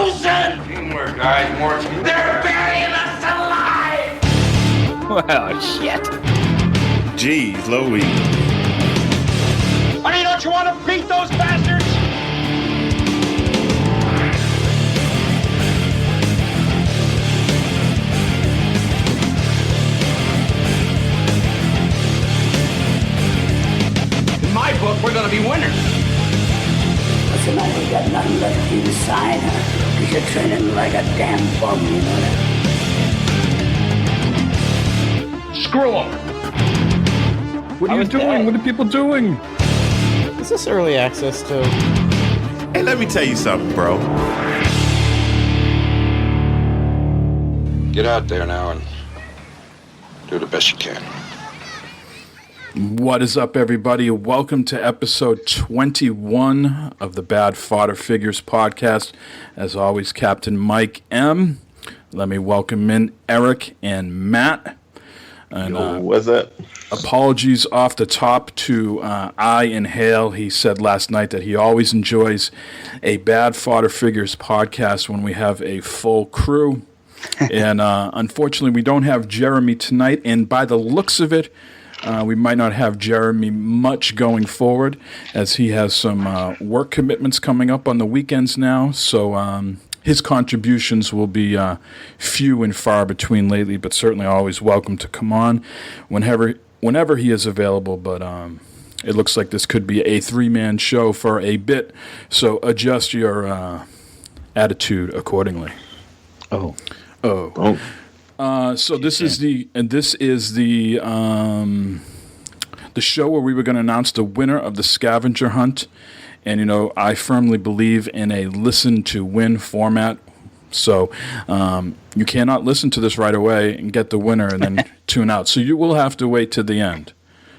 Explosion! Teamwork, guys, more teamwork. They're burying us alive! Well, shit. Jeez, Louie. Honey, don't you want to beat those bastards? In my book, we're gonna be winners. Listen, I ain't got nothing left for you to sign, because you're training like a damn bum, you know that? Screw them. What are you doing? What are people doing? Is this early access to? Hey, let me tell you something, bro. Get out there now and do the best you can. What is up, everybody? Welcome to episode 21 of the Bad Fodder Figures podcast. As always, Captain Mike M. Let me welcome in Eric and Matt. And, what's up? Apologies off the top to I and Hale. He said last night that he always enjoys a Bad Fodder Figures podcast when we have a full crew. And unfortunately, we don't have Jeremy tonight. And by the looks of it, we might not have Jeremy much going forward, as he has some work commitments coming up on the weekends now. So his contributions will be few and far between lately, but certainly always welcome to come on whenever he is available. But it looks like this could be a three-man show for a bit, so adjust your attitude accordingly. Oh. So this is the show where we were going to announce the winner of the scavenger hunt. And, you know, I firmly believe in a listen-to-win format. So you cannot listen to this right away and get the winner and then tune out. So you will have to wait to the end.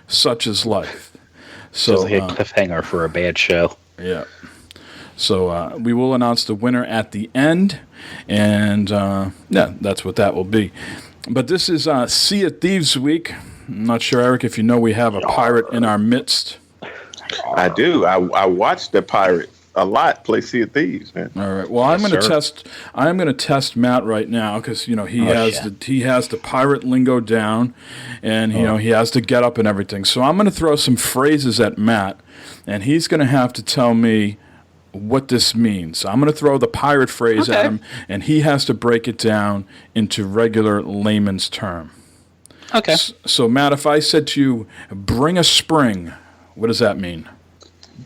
Such is life. So It's like a cliffhanger for a bad show. Yeah. So we will announce the winner at the end. And, yeah, that's what that will be. But this is Sea of Thieves week. I'm not sure, Eric, if you know we have a pirate in our midst. I do. I watched the pirate a lot play Sea of Thieves, man. All right. Well, I'm going to test Matt right now because he has the pirate lingo down, and he has to get up and everything. So I'm going to throw some phrases at Matt, and he's going to have to tell me what this means. I'm going to throw the pirate phrase at him, and he has to break it down into regular layman's term. Okay. So Matt, if I said to you, "Bring a spring," what does that mean?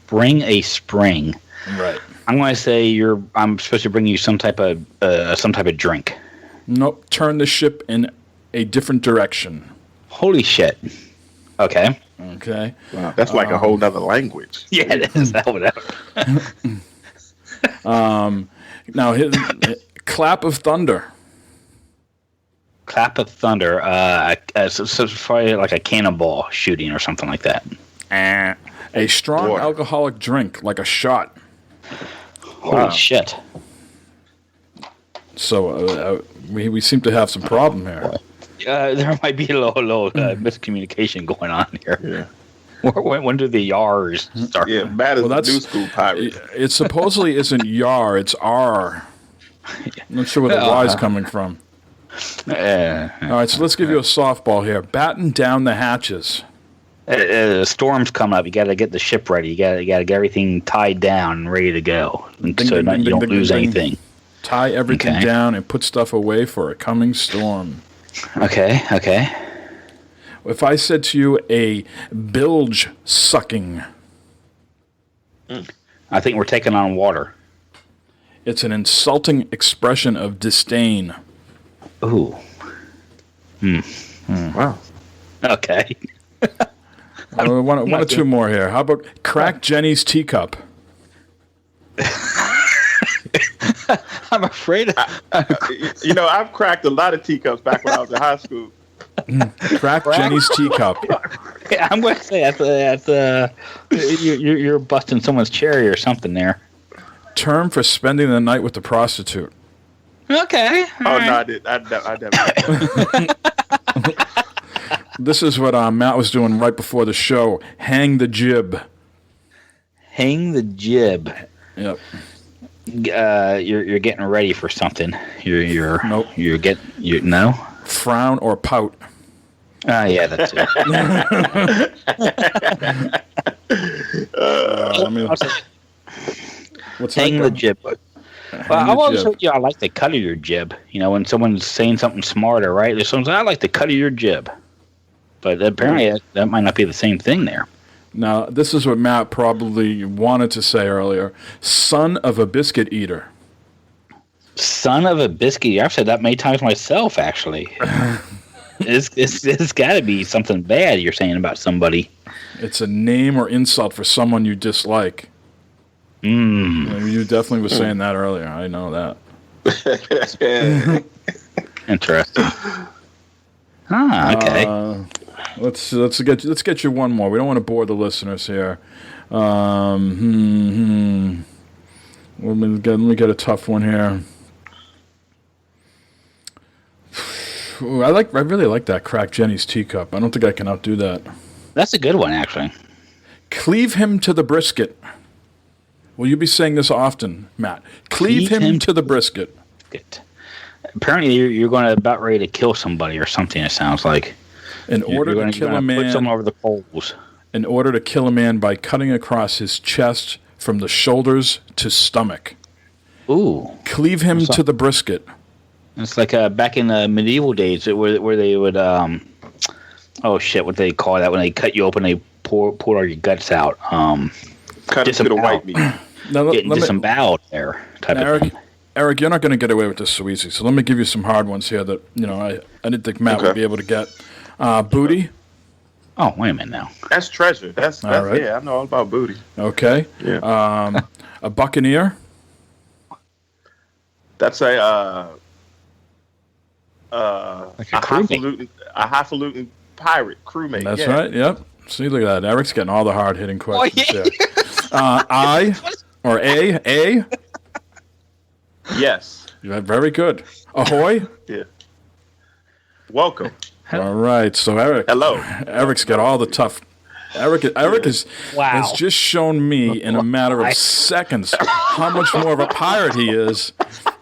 Bring a spring. Right. I'm going to say I'm supposed to bring you some type of drink. Nope. Turn the ship in a different direction. Holy shit. Okay. Okay. Wow, that's like a whole nother language. Yeah, it is. Now, clap of thunder. Clap of thunder. So probably like a cannonball shooting or something like that. A strong alcoholic drink, like a shot. Holy shit. So we seem to have some problem here. There might be a little miscommunication going on here. Yeah. When do the R's start? Yeah, Matt is the new school pirate. It supposedly isn't yar, it's R. I'm not sure where the Y is coming from. All right, so let's give you a softball here. Batten down the hatches. Storm's coming up. You got to get the ship ready. You got to get everything tied down and ready to go, you don't lose anything. Tie everything down and put stuff away for a coming storm. Okay. If I said to you a bilge sucking, I think we're taking on water. It's an insulting expression of disdain. Ooh. Wow. Okay. One or two more here. How about crack Jenny's teacup? I'm afraid. I've cracked a lot of teacups back when I was in high school. Crack Jenny's teacup. Yeah, I'm going to say you're busting someone's cherry or something there. Term for spending the night with the prostitute. Okay. No, I did. I never. This is what Matt was doing right before the show. Hang the jib. Hang the jib. Yep. You're getting ready for something. Nope. You no. Frown or pout. Yeah, that's it. What's Hang the that? jib. Well, I've always heard I like the cut of your jib. You know, when someone's saying something smarter, right? There's someone I like the cut of your jib. But apparently that might not be the same thing there. Now, this is what Matt probably wanted to say earlier. Son of a biscuit eater. Son of a biscuit eater. I've said that many times myself, actually. It's got to be something bad you're saying about somebody. It's a name or insult for someone you dislike. You definitely were saying that earlier. I know that. Interesting. Okay. Let's get you one more. We don't want to bore the listeners here. Let me get a tough one here. Ooh, I really like that Crack Jenny's teacup. I don't think I can outdo that. That's a good one, actually. Cleave him to the brisket. Will you be saying this often, Matt? Cleave him to the brisket. Apparently, you're going to about ready to kill somebody or something. It sounds like. In order to kill a man, put someone over the coals. In order to kill a man by cutting across his chest from the shoulders to stomach. Ooh. Cleave him to the brisket. It's like back in the medieval days where they would what they call that when they cut you open, they pour all your guts out. Cut into the white meat. Getting disemboweled there type of thing. Eric, you're not going to get away with this so easy. So let me give you some hard ones here that I didn't think Matt would be able to get. Booty. Oh, wait a minute now. That's treasure. That's right. Yeah, I know all about booty. Okay. Yeah. A buccaneer. That's a Like a crewmate. highfalutin pirate crewmate. That's right. Yep. See, look at that. Eric's getting all the hard-hitting questions there. I or A. Yes. Yeah, very good. Ahoy. Yeah. Welcome. All right. So Eric. Hello. Eric's got all the tough. Eric has just shown me in a matter of seconds how much more of a pirate he is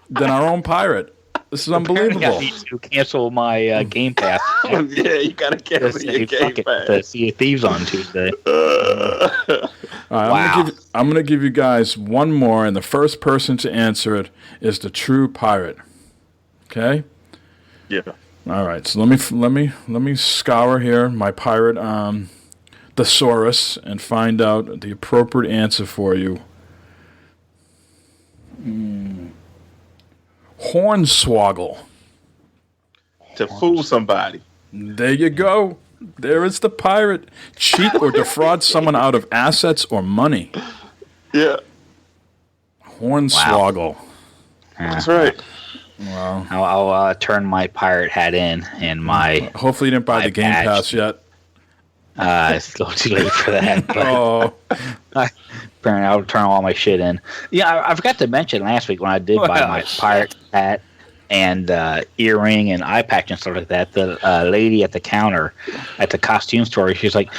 than our own pirate. This is unbelievable. I need to cancel my Game Pass. Yeah, you gotta cancel your Game Pass. To Sea of Thieves on Tuesday. All right, I'm gonna give you guys one more, and the first person to answer it is the true pirate. Okay. Yeah. All right. So let me scour here my pirate thesaurus and find out the appropriate answer for you. Hornswoggle. To fool somebody. There you go. There is the pirate. Cheat or defraud someone out of assets or money. Yeah. Hornswoggle. That's right. Wow. I'll turn my pirate hat in and my. Hopefully you didn't buy the Game badge. Pass yet. It's still too late for that. But Oh. I'll turn all my shit in. Yeah, I forgot to mention last week when I did buy my pirate hat and earring and eye patch and stuff like that. The lady at the counter at the costume store, she's like,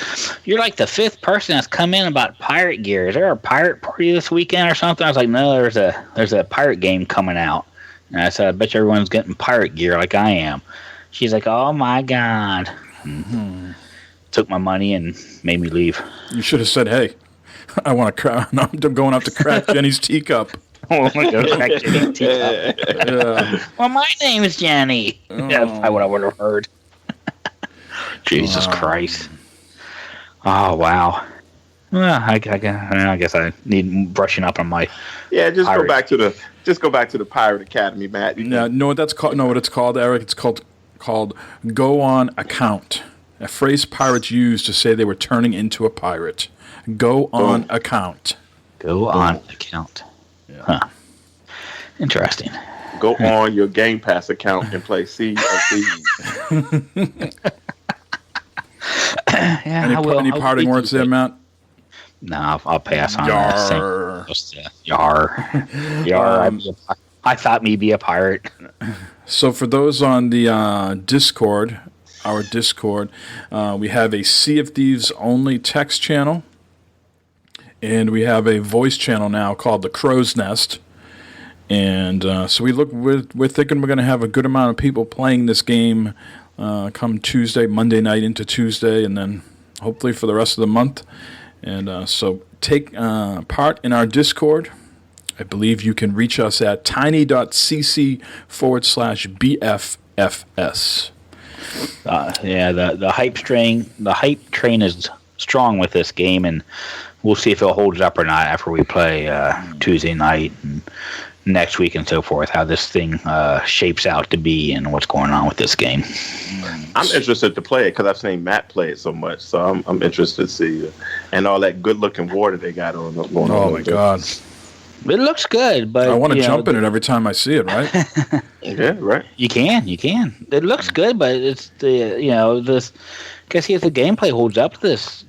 "You're like the fifth person that's come in about pirate gear. Is there a pirate party this weekend or something?" I was like, "No, there's a pirate game coming out." And I said, "I bet you everyone's getting pirate gear like I am." She's like, "Oh my god." Mm-hmm. Took my money and made me leave. You should have said, "Hey, I want to. I'm going up to Crack Jenny's teacup." Oh my god, Crack Jenny's teacup. Yeah. Well, my name is Jenny. That's probably what I would have heard. Jesus Christ. Oh wow. Well, I guess I need brushing up on my. Yeah, just pirate. go back to the Pirate Academy, Matt. No, know what that's called? Know what it's called, Eric? It's called go on account. A phrase pirates used to say they were turning into a pirate. Go on account. Go on account. Yeah. Huh. Interesting. Go on your Game Pass account and play Sea of Thieves. Yeah, Any parting words there, Matt? No, I'll pass on Yar. that. Yar. Yar. I thought me be a pirate. So for those on the Discord, our Discord, we have a Sea of Thieves only text channel, and we have a voice channel now called the Crow's Nest. And so we're thinking we're going to have a good amount of people playing this game come Tuesday, Monday night into Tuesday, and then hopefully for the rest of the month. And so take part in our Discord. I believe you can reach us at tiny.cc/BFFS. The hype train is strong with this game, and we'll see if it holds up or not after we play Tuesday night and next week and so forth, how this thing shapes out to be and what's going on with this game. I'm interested to play it because I've seen Matt play it so much, so I'm interested to see and all that good-looking water they got on. Oh my God! It looks good, but I want to jump in it every time I see it. Right? Yeah, right. You can. It looks good, but it's this. Guess see if the gameplay holds up to this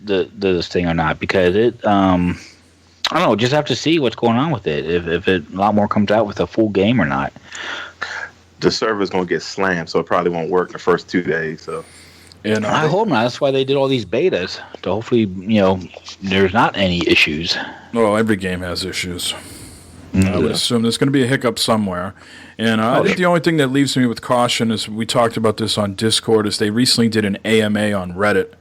thing or not, because it. I don't know. Just have to see what's going on with it. If a lot more comes out with a full game or not. The server's gonna get slammed, so it probably won't work the first 2 days. So, and I hope not. That's why they did all these betas. To hopefully, there's not any issues. Well, every game has issues. I would assume there's going to be a hiccup somewhere. And I think the only thing that leaves me with caution is, we talked about this on Discord, is they recently did an AMA on Reddit.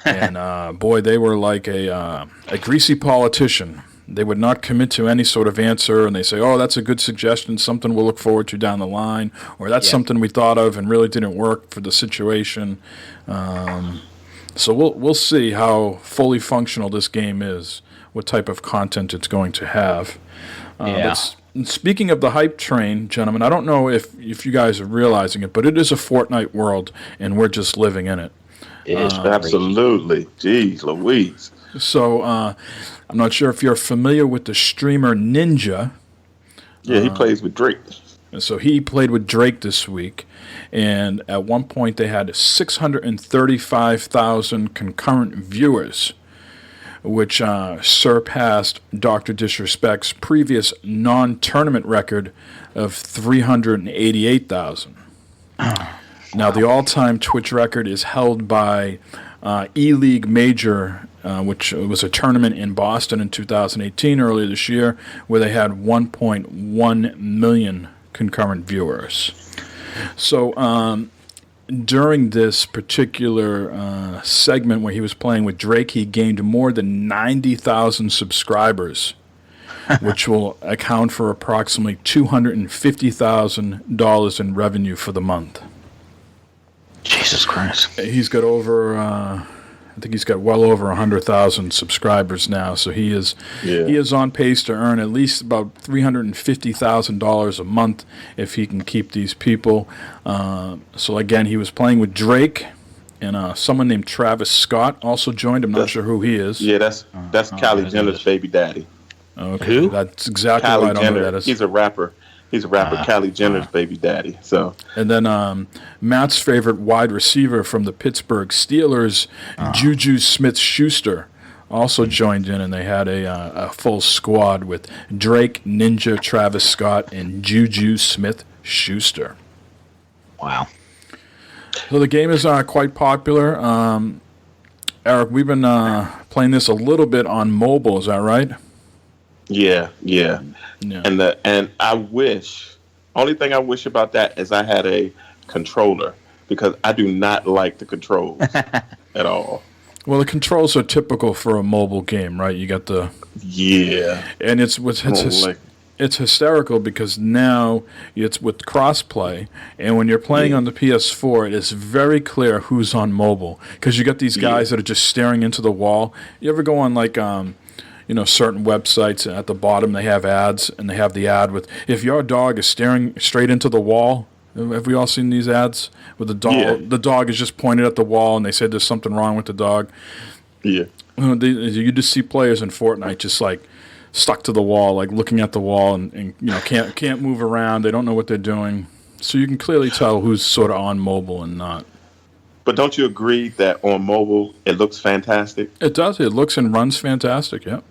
And boy, they were like a greasy politician. They would not commit to any sort of answer, and they say, oh, that's a good suggestion, something we'll look forward to down the line, or that's something we thought of and really didn't work for the situation. So we'll see how fully functional this game is, what type of content it's going to have. But speaking of the hype train, gentlemen, I don't know if you guys are realizing it, but it is a Fortnite world, and we're just living in it. Absolutely. Jeez Louise. So I'm not sure if you're familiar with the streamer Ninja. Yeah, he plays with Drake. And so he played with Drake this week, and at one point they had 635,000 concurrent viewers, which surpassed Dr. Disrespect's previous non-tournament record of 388,000. Now, the all-time Twitch record is held by E-League Major, which was a tournament in Boston in 2018, earlier this year, where they had 1.1 million concurrent viewers. So during this particular segment where he was playing with Drake, he gained more than 90,000 subscribers, which will account for approximately $250,000 in revenue for the month. Jesus Christ. He's got over, I think he's got well over 100,000 subscribers now, so he is on pace to earn at least about $350,000 a month if he can keep these people. So again, he was playing with Drake, and someone named Travis Scott also joined. I'm not sure who he is. Yeah, that's Kylie Jenner's baby daddy. Okay, who? That's exactly Kylie what I don't know Jenner. who that is. He's a rapper. Kylie Jenner's baby daddy. So, and then Matt's favorite wide receiver from the Pittsburgh Steelers, Juju Smith-Schuster, also joined in, and they had a full squad with Drake, Ninja, Travis Scott, and Juju Smith-Schuster. Wow. So the game is quite popular. Eric, we've been playing this a little bit on mobile. Is that right? Yeah. Yeah. And I wish, only thing I wish about that is I had a controller, because I do not like the controls at all. Well, the controls are typical for a mobile game, right? You got the and it's hysterical because now it's with crossplay, and when you're playing on the PS4, it is very clear who's on mobile, because you got these guys that are just staring into the wall. You ever go on like certain websites, and at the bottom they have ads, and they have the ad with, if your dog is staring straight into the wall. Have we all seen these ads with the dog? Yeah. The dog is just pointed at the wall, and they said there's something wrong with the dog. Yeah. You just see players in Fortnite just like stuck to the wall, like looking at the wall, and can't move around. They don't know what they're doing. So you can clearly tell who's sort of on mobile and not. But don't you agree that on mobile it looks fantastic? It does. It looks and runs fantastic. Yeah.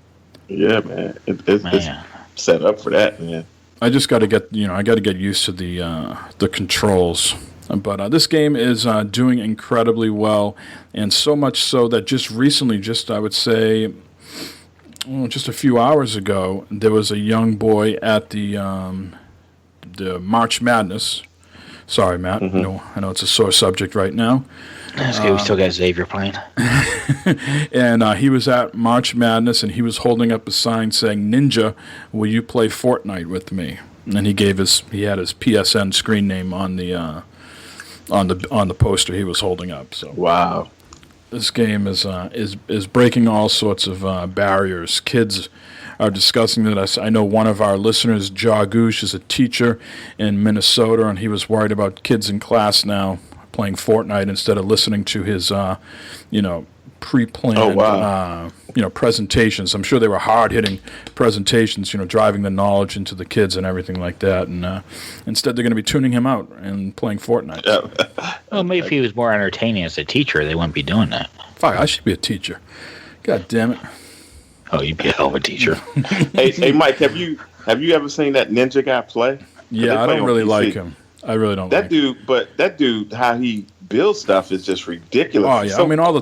Yeah, man. It's set up for that, man. I just got to get used to the controls. But this game is doing incredibly well, and so much so that just recently, I would say just a few hours ago, there was a young boy at the March Madness. Sorry, Matt. No, I know it's a sore subject right now. That's good. We still got Xavier playing. And he was at March Madness, and he was holding up a sign saying, "Ninja, will you play Fortnite with me?" And he had his PSN screen name on the poster he was holding up. So Wow. this game is breaking all sorts of barriers. Kids are discussing that. I know one of our listeners, Jagoosh, is a teacher in Minnesota, and he was worried about kids in class now playing Fortnite instead of listening to his, pre-planned, presentations. I'm sure they were hard-hitting presentations, driving the knowledge into the kids and everything like that. And instead, they're going to be tuning him out and playing Fortnite. Well, maybe if he was more entertaining as a teacher, they wouldn't be doing that. Fuck, I should be a teacher. God damn it. Oh, you'd be a hell of a teacher. Hey, Mike, have you ever seen that ninja guy play? Yeah, I don't really like him. I really don't like him. That dude, how he builds stuff is just ridiculous. Oh, yeah. So I mean, all the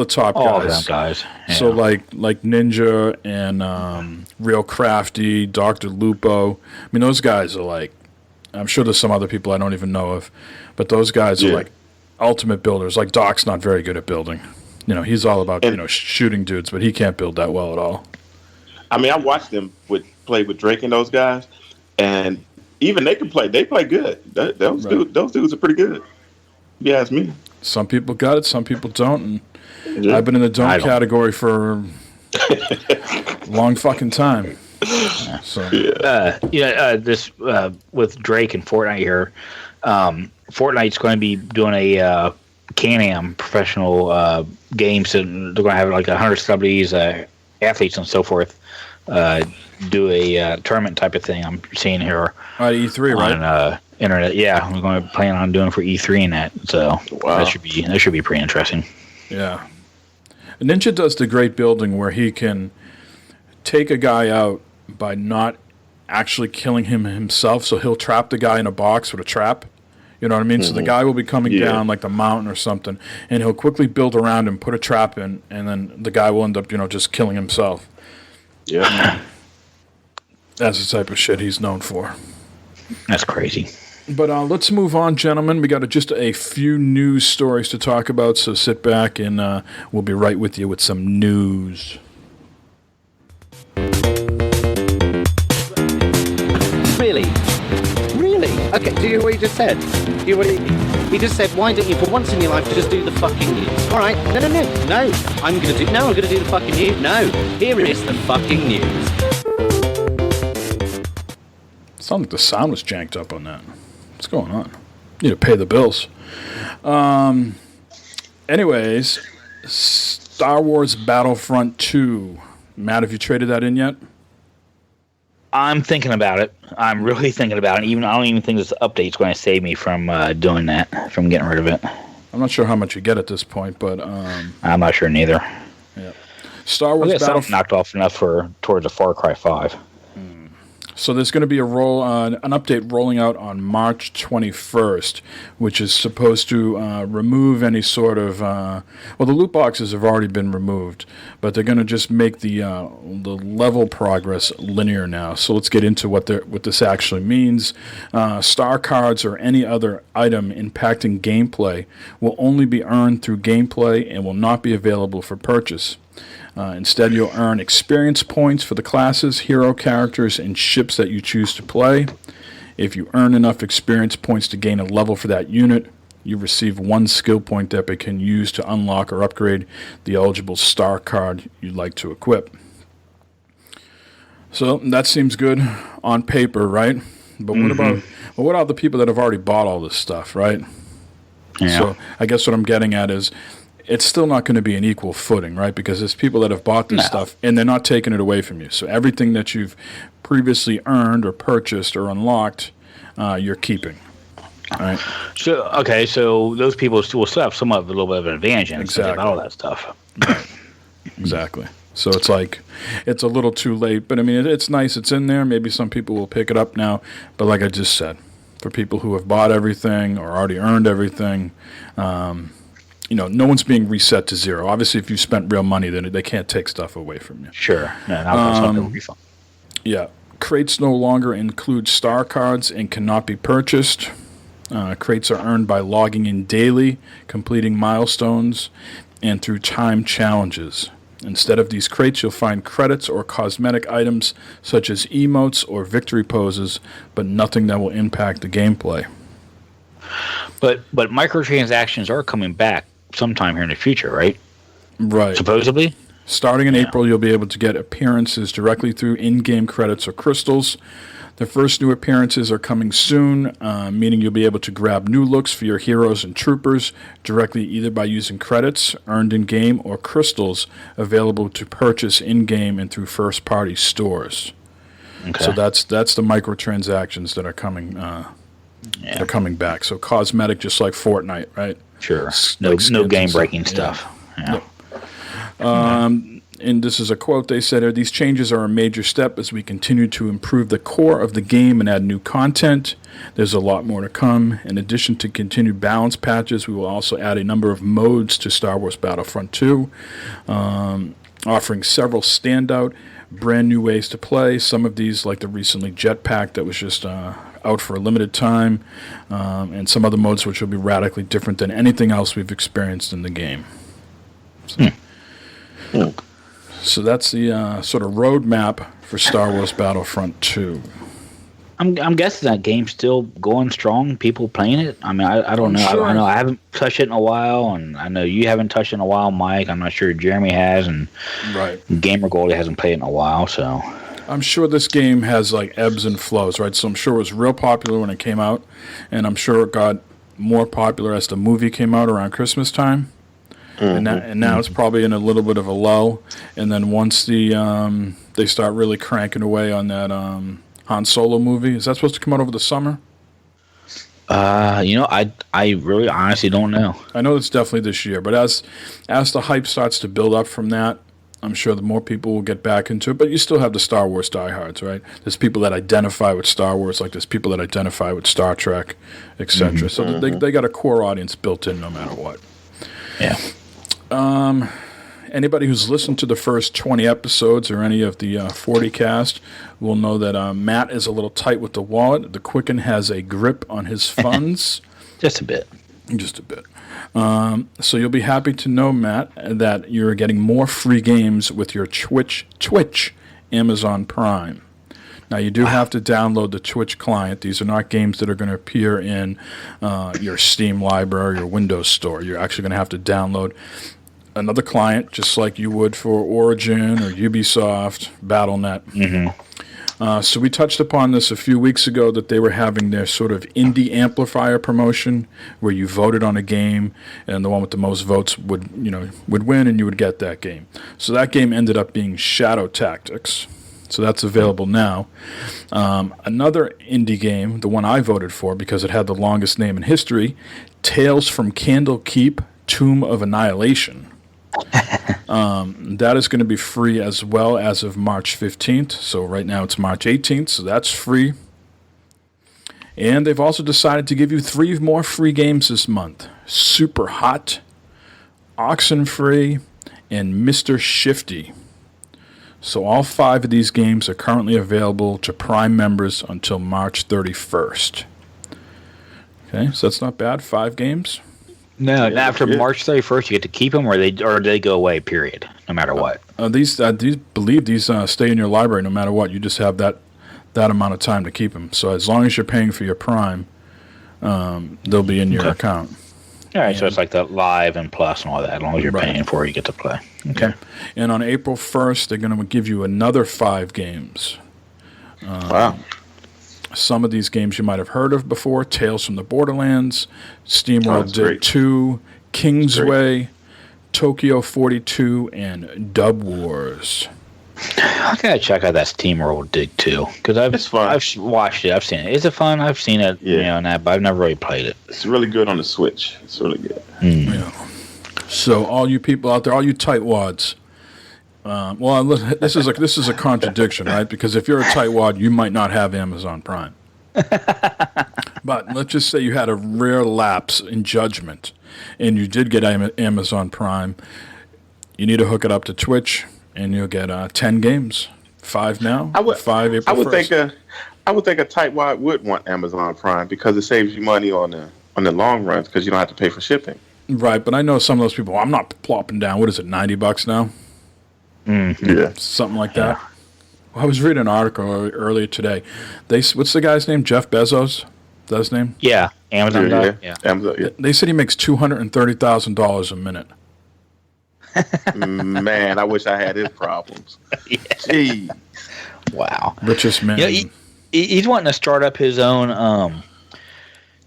top All guys. them guys. Yeah. So, like Ninja and Real Crafty, Dr. Lupo. I mean, those guys are like, I'm sure there's some other people I don't even know of, but those guys are like ultimate builders. Like Doc's not very good at building. He's all about shooting dudes, but he can't build that well at all. I mean, I watched them play with Drake and those guys, and even they can play. They play good. Those dudes are pretty good. If you ask me. Some people got it, some people don't. And I've been in the don't category for a long fucking time. So this with Drake and Fortnite here. Fortnite's going to be doing a Can-Am professional games, and they're going to have like 100 celebrities, athletes, and so forth do a tournament type of thing. I'm seeing here at E3, right? On internet, yeah, we're going to plan on doing for E3 and that. So that should be pretty interesting. Yeah, Ninja does the great building where he can take a guy out by not actually killing him himself. So he'll trap the guy in a box with a trap. You know what I mean? Mm-hmm. So the guy will be coming down like the mountain or something, and he'll quickly build around him, put a trap in, and then the guy will end up, just killing himself. Yeah. That's the type of shit he's known for. That's crazy. But let's move on, gentlemen. We got just a few news stories to talk about, so sit back and we'll be right with you with some news. Really? Okay, do you hear what he just said? He just said, why don't you, for once in your life, just do the fucking news? All right, no, I'm going to do the fucking news. No, here is the fucking news. Sounded like the sound was janked up on that. What's going on? Need to pay the bills. Anyways, Star Wars Battlefront 2. Matt, have you traded that in yet? I'm thinking about it. I'm really thinking about it. I don't even think this update's going to save me from doing that, from getting rid of it. I'm not sure how much you get at this point, but I'm not sure neither. Yeah, Star Wars Battlefront knocked off enough towards a Far Cry 5. So there's going to be an update rolling out on March 21st, which is supposed to remove any sort of the loot boxes have already been removed, but they're going to just make the level progress linear now. So let's get into what this actually means. Star cards or any other item impacting gameplay will only be earned through gameplay and will not be available for purchase. Instead, you'll earn experience points for the classes, hero characters, and ships that you choose to play. If you earn enough experience points to gain a level for that unit, you receive 1 skill point that you can use to unlock or upgrade the eligible star card you'd like to equip. So that seems good on paper, right? But what about the people that have already bought all this stuff, right? Yeah. So I guess what I'm getting at is, it's still not going to be an equal footing, right? Because there's people that have bought this stuff, and they're not taking it away from you. So everything that you've previously earned or purchased or unlocked, you're keeping. All right. So those people will still have somewhat of a little bit of an advantage in about all that stuff. Right. Exactly. So it's like, it's a little too late. But, I mean, it's nice. It's in there. Maybe some people will pick it up now. But like I just said, for people who have bought everything or already earned everything, no one's being reset to zero. Obviously, if you spent real money, then they can't take stuff away from you. Sure. No, that's not a refund. Yeah. Crates no longer include star cards and cannot be purchased. Crates are earned by logging in daily, completing milestones, and through time challenges. Instead of these crates, you'll find credits or cosmetic items such as emotes or victory poses, but nothing that will impact the gameplay. But microtransactions are coming back sometime here in the future, right? Right. Supposedly? Starting in April, you'll be able to get appearances directly through in-game credits or crystals. The first new appearances are coming soon, meaning you'll be able to grab new looks for your heroes and troopers directly either by using credits earned in-game or crystals available to purchase in-game and through first-party stores. Okay. So that's the microtransactions that are coming that are coming back. So cosmetic, just like Fortnite, right? Sure. No game-breaking stuff. Yeah. And this is a quote they said, these changes are a major step as we continue to improve the core of the game and add new content. There's a lot more to come. In addition to continued balance patches, we will also add a number of modes to Star Wars Battlefront 2, offering several standout, brand new ways to play. Some of these, like the recently Jetpack that was just out for a limited time, and some other modes which will be radically different than anything else we've experienced in the game. So that's the sort of roadmap for Star Wars Battlefront 2. I'm guessing that game's still going strong. People playing it. I mean, I don't know. Sure. I know I haven't touched it in a while, and I know you haven't touched it in a while, Mike. I'm not sure Jeremy has, and Gamer Goldie hasn't played it in a while. So I'm sure this game has like ebbs and flows, right? So I'm sure it was real popular when it came out, and I'm sure it got more popular as the movie came out around Christmas time. Mm-hmm. And now it's probably in a little bit of a lull. And then once they start really cranking away on that Han Solo movie, is that supposed to come out over the summer? I really honestly don't know. I know it's definitely this year, but as the hype starts to build up from that, I'm sure the more people will get back into it. But you still have the Star Wars diehards, right? There's people that identify with Star Wars, like there's people that identify with Star Trek, etc. Mm-hmm. So they got a core audience built in no matter what. Yeah. Anybody who's listened to the first 20 episodes or any of the 40 cast will know that Matt is a little tight with the wallet. The Quicken has a grip on his funds. Just a bit. Just a bit. So you'll be happy to know, Matt, that you're getting more free games with your Twitch Amazon Prime. Now, you do have to download the Twitch client. These are not games that are going to appear in your Steam library or Windows Store. You're actually going to have to download another client, just like you would for Origin or Ubisoft, Battle.net. Mm-hmm. So we touched upon this a few weeks ago, that they were having their sort of indie amplifier promotion, where you voted on a game, and the one with the most votes would win, and you would get that game. So that game ended up being Shadow Tactics. So that's available now. Another indie game, the one I voted for because it had the longest name in history, Tales from Candlekeep, Tomb of Annihilation. That is going to be free as well as of March 15th. So right now it's March 18th, so that's free. And they've also decided to give you 3 more free games this month. Super Hot, Oxenfree, and Mr. Shifty. So all 5 of these games are currently available to Prime members until March 31st. Okay, so that's not bad. 5 games. No, after March 31st, you get to keep them, or they go away. Period. No matter what. These stay in your library no matter what. You just have that amount of time to keep them. So as long as you're paying for your Prime, they'll be in your account. All right, so it's like the Live and Plus and all that. As long as you're paying for it, you get to play. Okay. And on April 1st, they're going to give you another 5 games. Wow. Some of these games you might have heard of before: Tales from the Borderlands, SteamWorld Dig 2, Kingsway, Tokyo 42, and Dub Wars. I gotta check out that SteamWorld Dig 2 because I've watched it. I've seen it. Is it fun? I've seen it, but I've never really played it. It's really good on the Switch. It's really good. Yeah. So all you people out there, all you tightwads. This is a contradiction, right? Because if you're a tightwad, you might not have Amazon Prime. But let's just say you had a rare lapse in judgment, and you did get Amazon Prime. You need to hook it up to Twitch, and you'll get 10 games. 5 now. 5 April 1st. I would think a tightwad would want Amazon Prime because it saves you money on the long runs because you don't have to pay for shipping. Right, but I know some of those people. I'm not plopping down. What is it? $90 now. Yeah, something like that. Well, I was reading an article earlier today. What's the guy's name? Jeff Bezos. Is that his name? Yeah, Amazon. Yeah. Amazon. Yeah. They said he makes $230,000 a minute. Man, I wish I had his problems. Jeez. Wow. Richest man. He's wanting to start up his own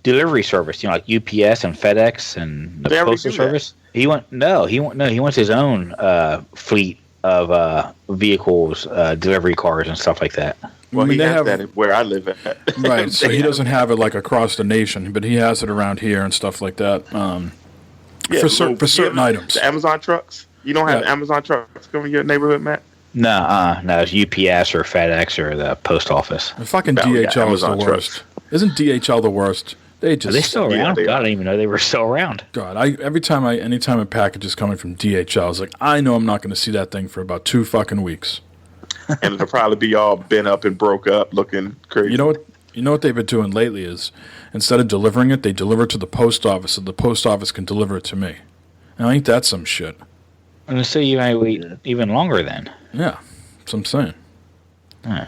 delivery service. Like UPS and FedEx and the postal service. He wants his own fleet of vehicles, delivery cars, and stuff like that. Well, he has that where I live at. Right, so he doesn't have it like across the nation, but he has it around here and stuff like that. For certain items. The Amazon trucks. You don't have Amazon trucks coming to your neighborhood, Matt? No, it's UPS or FedEx or the post office. The fucking DHL is the worst. Isn't DHL the worst? Are they still around? God, I didn't even know they were still around. God, anytime a package is coming from DHL, I was like, I know I'm not going to see that thing for about 2 fucking weeks. And it'll probably be all bent up and broke up, looking crazy. You know what they've been doing lately is instead of delivering it, they deliver it to the post office, so the post office can deliver it to me. Now, ain't that some shit? And so you might wait even longer then. Yeah, that's what I'm saying. The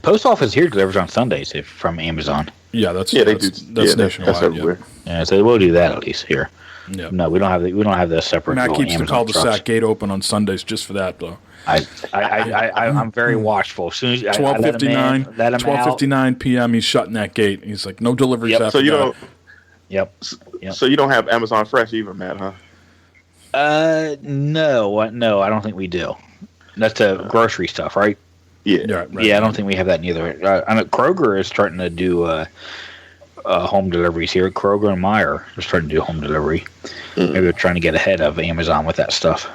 post office here delivers on Sundays from Amazon. Yeah, that's nationwide. That's everywhere. Yeah, so we'll do that at least here. Yeah. No, we don't have the separate. Matt keeps Amazon the cul-de-sac trucks. gate open on Sundays just for that, though. I'm very watchful. As soon as 12:59 p.m. He's shutting that gate. He's like, no deliveries after so you that. don't. Yep. So you don't have Amazon Fresh either, Matt, huh? No, I don't think we do. That's the grocery stuff, right? Yeah. Right. Yeah, I don't think we have that neither. I know Kroger is starting to do home deliveries here. Kroger and Meijer are starting to do home delivery. Maybe they're trying to get ahead of Amazon with that stuff.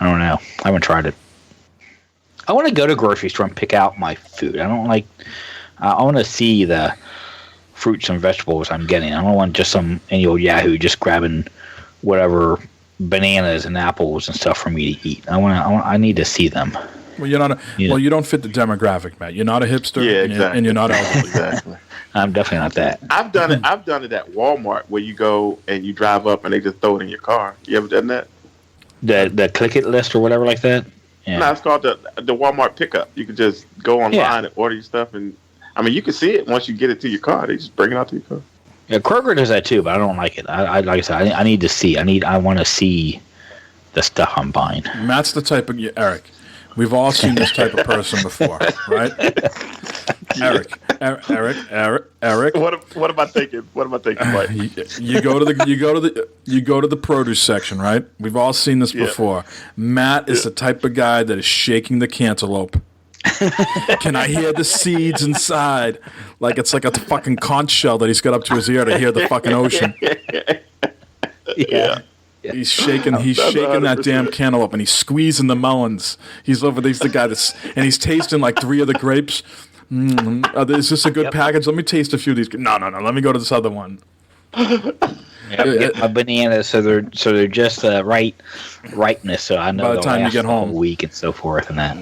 I don't know. I haven't tried it. I want to go to a grocery store and pick out my food. I want to see the fruits and vegetables I'm getting. I don't want just any old Yahoo just grabbing whatever bananas and apples and stuff for me to eat. I need to see them. Well, you don't fit the demographic, Matt. You're not a hipster, and you're not elderly. Exactly. I'm definitely not that. I've done it at Walmart where you go and you drive up and they just throw it in your car. You ever done that? The click it list or whatever like that. Yeah. No, it's called the Walmart pickup. You can just go online and order your stuff, and you can see it once you get it to your car. They just bring it out to your car. Yeah, Kroger does that too, but I don't like it. Like I said, I need to see. I want to see the stuff I'm buying. Matt's the type of Eric. We've all seen this type of person before, right? Eric. What am I thinking? Mike? You go to the produce section, right? We've all seen this before. Matt is the type of guy that is shaking the cantaloupe. Can I hear the seeds inside? Like it's like a fucking conch shell that he's got up to his ear to hear the fucking ocean. Yeah. He's shaking that damn cantaloupe and he's squeezing the melons. He's the guy and he's tasting like 3 of the grapes. Is this a good package? Let me taste a few of these. No. Let me go to this other one. Get my bananas so they're just ripeness. So I know by the time you get home, a week and so forth and that.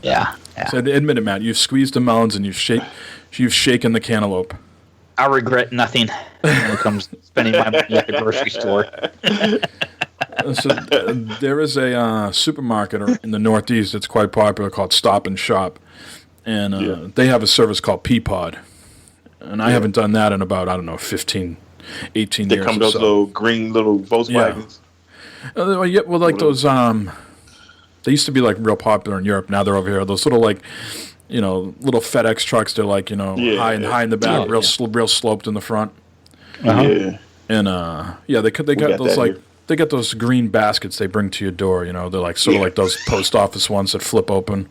Yeah. So admit it, Matt. You've squeezed the melons and you've shaken the cantaloupe. I regret nothing when it comes to spending my money at the grocery store. So there is a supermarket in the Northeast that's quite popular called Stop and Shop, and they have a service called Peapod, and I haven't done that in about 15, 18 years. They come those little green little Volkswagens. Those they used to be like real popular in Europe. Now they're over here. Those little little FedEx trucks. They're like high in the back, real sloped in the front. Yeah. And they got those they got those green baskets they bring to your door. They're like sort of like those post office ones that flip open.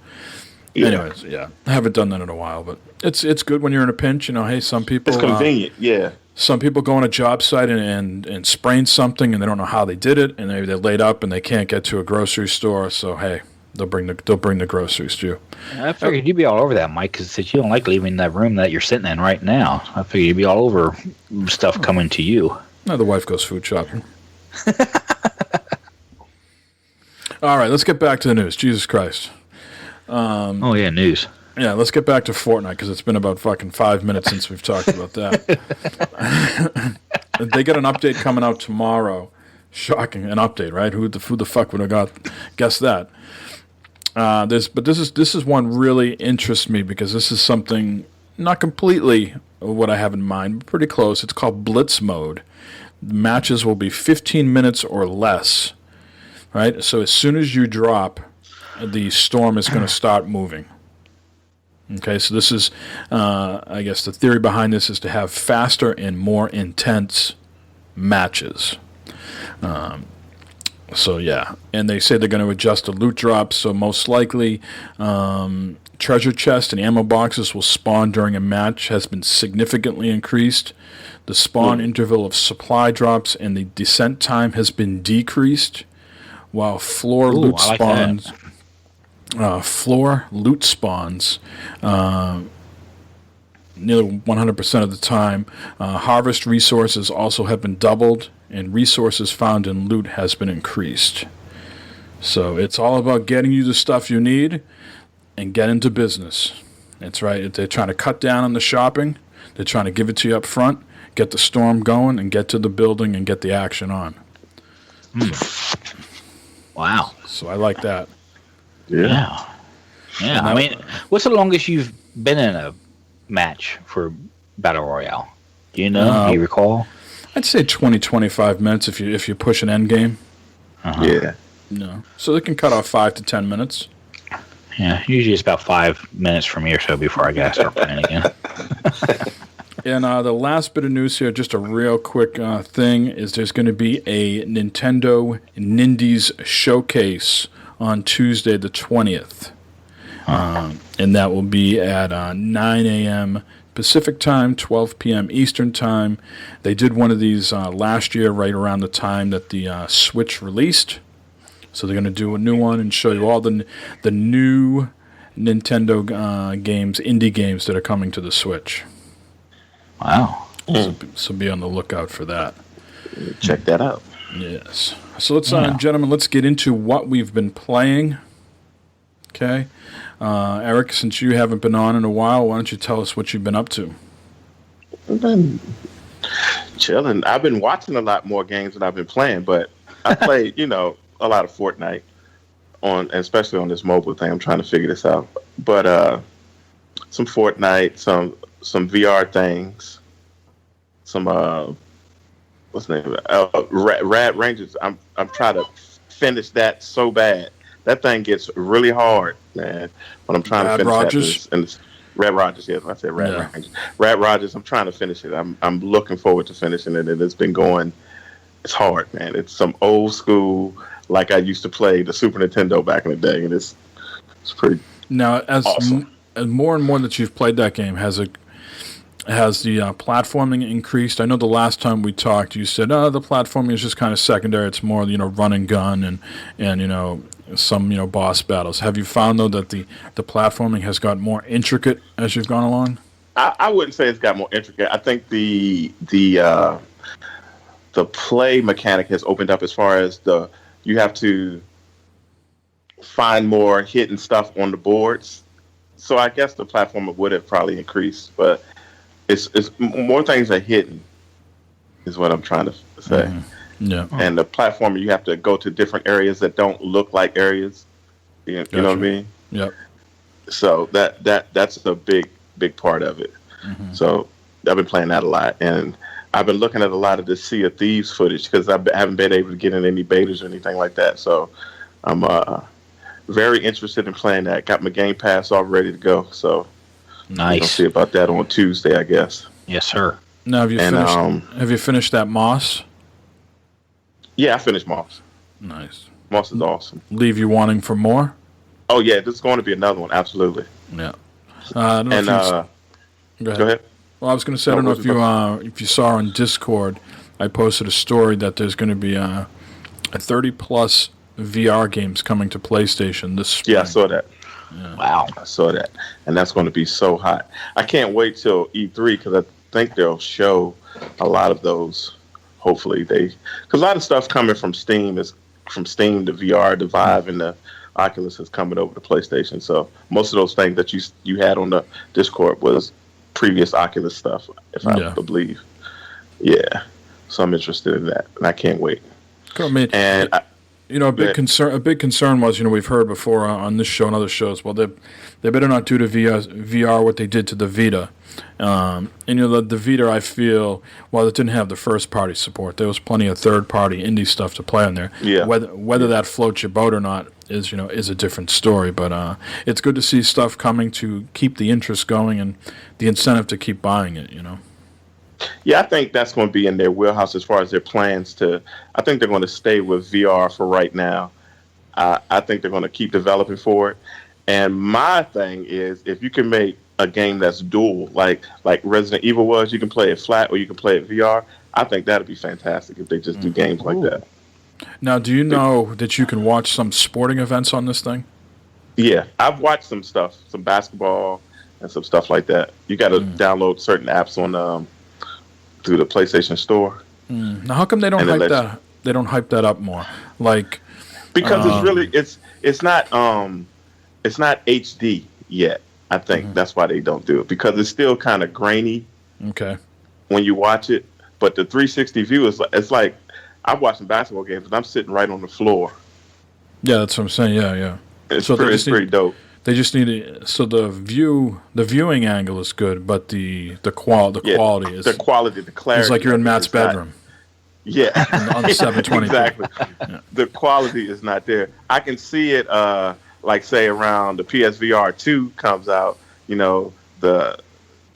Yeah. Anyways, I haven't done that in a while, but it's good when you're in a pinch. Hey, some people it's convenient. Some people go on a job site and sprain something and they don't know how they did it, and they're laid up and they can't get to a grocery store. So hey, They'll bring the groceries to you. I figured you'd be all over that, Mike, because you don't like leaving that room that you're sitting in right now. I figured you'd be all over stuff coming to you. No, the wife goes food shopping. All right, let's get back to the news. Jesus Christ. Oh, yeah, news. Yeah, let's get back to Fortnite because it's been about fucking 5 minutes since we've talked about that. They got an update coming out tomorrow. Shocking, an update, right? Who the fuck would have guessed that? This is one really interests me because this is something not completely what I have in mind, but pretty close. It's called Blitz Mode. The matches will be 15 minutes or less, right? So as soon as you drop, the storm is going to start moving. Okay, so this is, I guess the theory behind this is to have faster and more intense matches. So yeah, and they say they're going to adjust the loot drops, so most likely treasure chests and ammo boxes will spawn during a match has been significantly increased. The spawn interval of supply drops and the descent time has been decreased, while floor loot spawns... floor loot spawns nearly 100% of the time. Harvest resources also have been doubled, and resources found in loot has been increased. So it's all about getting you the stuff you need and get into business. That's right. They're trying to cut down on the shopping. They're trying to give it to you up front, get the storm going, and get to the building and get the action on. Wow. So I like that. Yeah. I mean, what's the longest you've been in a match for Battle Royale? Do you know? Do you recall? I'd say 20, 25 minutes if you push an end game. Yeah. No. So they can cut off 5 to 10 minutes. Yeah, usually it's about 5 minutes for me or so before I got to start playing again. And the last bit of news here, just a real quick thing, is there's going to be a Nintendo Nindies showcase on Tuesday the 20th. And that will be at 9 a.m. Pacific time, 12 p.m. Eastern time. They did one of these last year right around the time that the Switch released. So they're going to do a new one and show you all the new Nintendo games, indie games that are coming to the Switch. Wow. So be on the lookout for that. Check that out. Yes. So let's, gentlemen, let's get into what we've been playing. Okay. Eric, since you haven't been on in a while, why don't you tell us what you've been up to? I've been chilling. I've been watching a lot more games than I've been playing, but I played, a lot of Fortnite especially on this mobile thing. I'm trying to figure this out. But some Fortnite, some VR things, some what's the name of it? Rad Rangers. I'm trying to finish that so bad. That thing gets really hard, man. But I'm trying to finish that. And Red Rogers, yes, I said Red Rangers. Red Rogers, I'm trying to finish it. I'm looking forward to finishing it, and it's been going. It's hard, man. It's some old school, like I used to play the Super Nintendo back in the day, and it's pretty. Now, as more and more that you've played that game, has the platforming increased? I know the last time we talked, you said, the platforming is just kind of secondary. It's more, run and gun and some, boss battles. Have you found, though, that the platforming has got more intricate as you've gone along? I wouldn't say it's got more intricate. I think the play mechanic has opened up as far as you have to find more hidden stuff on the boards. So I guess the platformer would have probably increased, but it's more things are hidden, is what I'm trying to say. Mm-hmm. Yeah. And the platformer, you have to go to different areas that don't look like areas. You know what I mean? Yep. So that's a big part of it. Mm-hmm. So I've been playing that a lot, and I've been looking at a lot of the Sea of Thieves footage because I haven't been able to get in any betas or anything like that. So I'm very interested in playing that. Got my Game Pass all ready to go. So nice. We'll see about that on Tuesday, I guess. Yes, sir. Now, have you finished that Moss? Yeah, I finished Moss. Nice. Moss is awesome. Leave you wanting for more? Oh yeah, there's going to be another one. Absolutely. Yeah. I don't know go ahead. Well, I was going to say, I don't know if you saw on Discord, I posted a story that there's going to be a 30-plus VR games coming to PlayStation this spring. Yeah, I saw that. Wow. I saw that, and that's going to be so hot. I can't wait till E3 because I think they'll show a lot of those. Hopefully, because a lot of stuff coming from Steam is from Steam to VR, the Vive, and the Oculus is coming over to PlayStation. So most of those things that you had on the Discord was previous Oculus stuff, if I believe. Yeah, so I'm interested in that, and I can't wait. Cool, man. And a big concern was, we've heard before on this show and other shows, well, they better not do to VR what they did to the Vita. And the Vita, I feel, while it didn't have the first party support, there was plenty of third party indie stuff to play on there. Yeah. Whether that floats your boat or not is a different story. But it's good to see stuff coming to keep the interest going and the incentive to keep buying it. Yeah, I think that's going to be in their wheelhouse as far as their plans to. I think they're going to stay with VR for right now. I think they're going to keep developing for it. And my thing is, if you can make a game that's dual, like Resident Evil was, you can play it flat or you can play it VR. I think that'd be fantastic if they just do games like that. Now, do you know that you can watch some sporting events on this thing? Yeah, I've watched some stuff, some basketball and some stuff like that. You got to download certain apps on through the PlayStation Store. Now, how come they don't hype that? They don't hype that up more, like because it's not HD yet. I think that's why they don't do it, because it's still kind of grainy. Okay. When you watch it, but the 360 view it's like I'm watching basketball games and I'm sitting right on the floor. Yeah, that's what I'm saying. Yeah. It's pretty dope. They just need it. So the viewing angle is good, but the quality is the clarity. It's like you're in Matt's bedroom. Yeah, on the 720. Exactly. Yeah. The quality is not there. I can see it, like say around the PSVR 2 comes out. The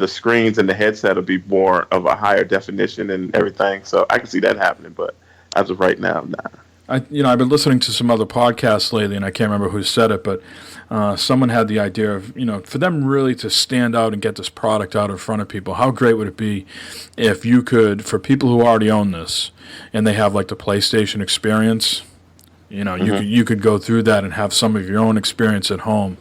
screens and the headset will be more of a higher definition and everything. So I can see that happening, but as of right now, nah. I've been listening to some other podcasts lately, and I can't remember who said it, but someone had the idea of, for them really to stand out and get this product out in front of people, how great would it be if you could, for people who already own this, and they have like the PlayStation experience, you could go through that and have some of your own experience at home,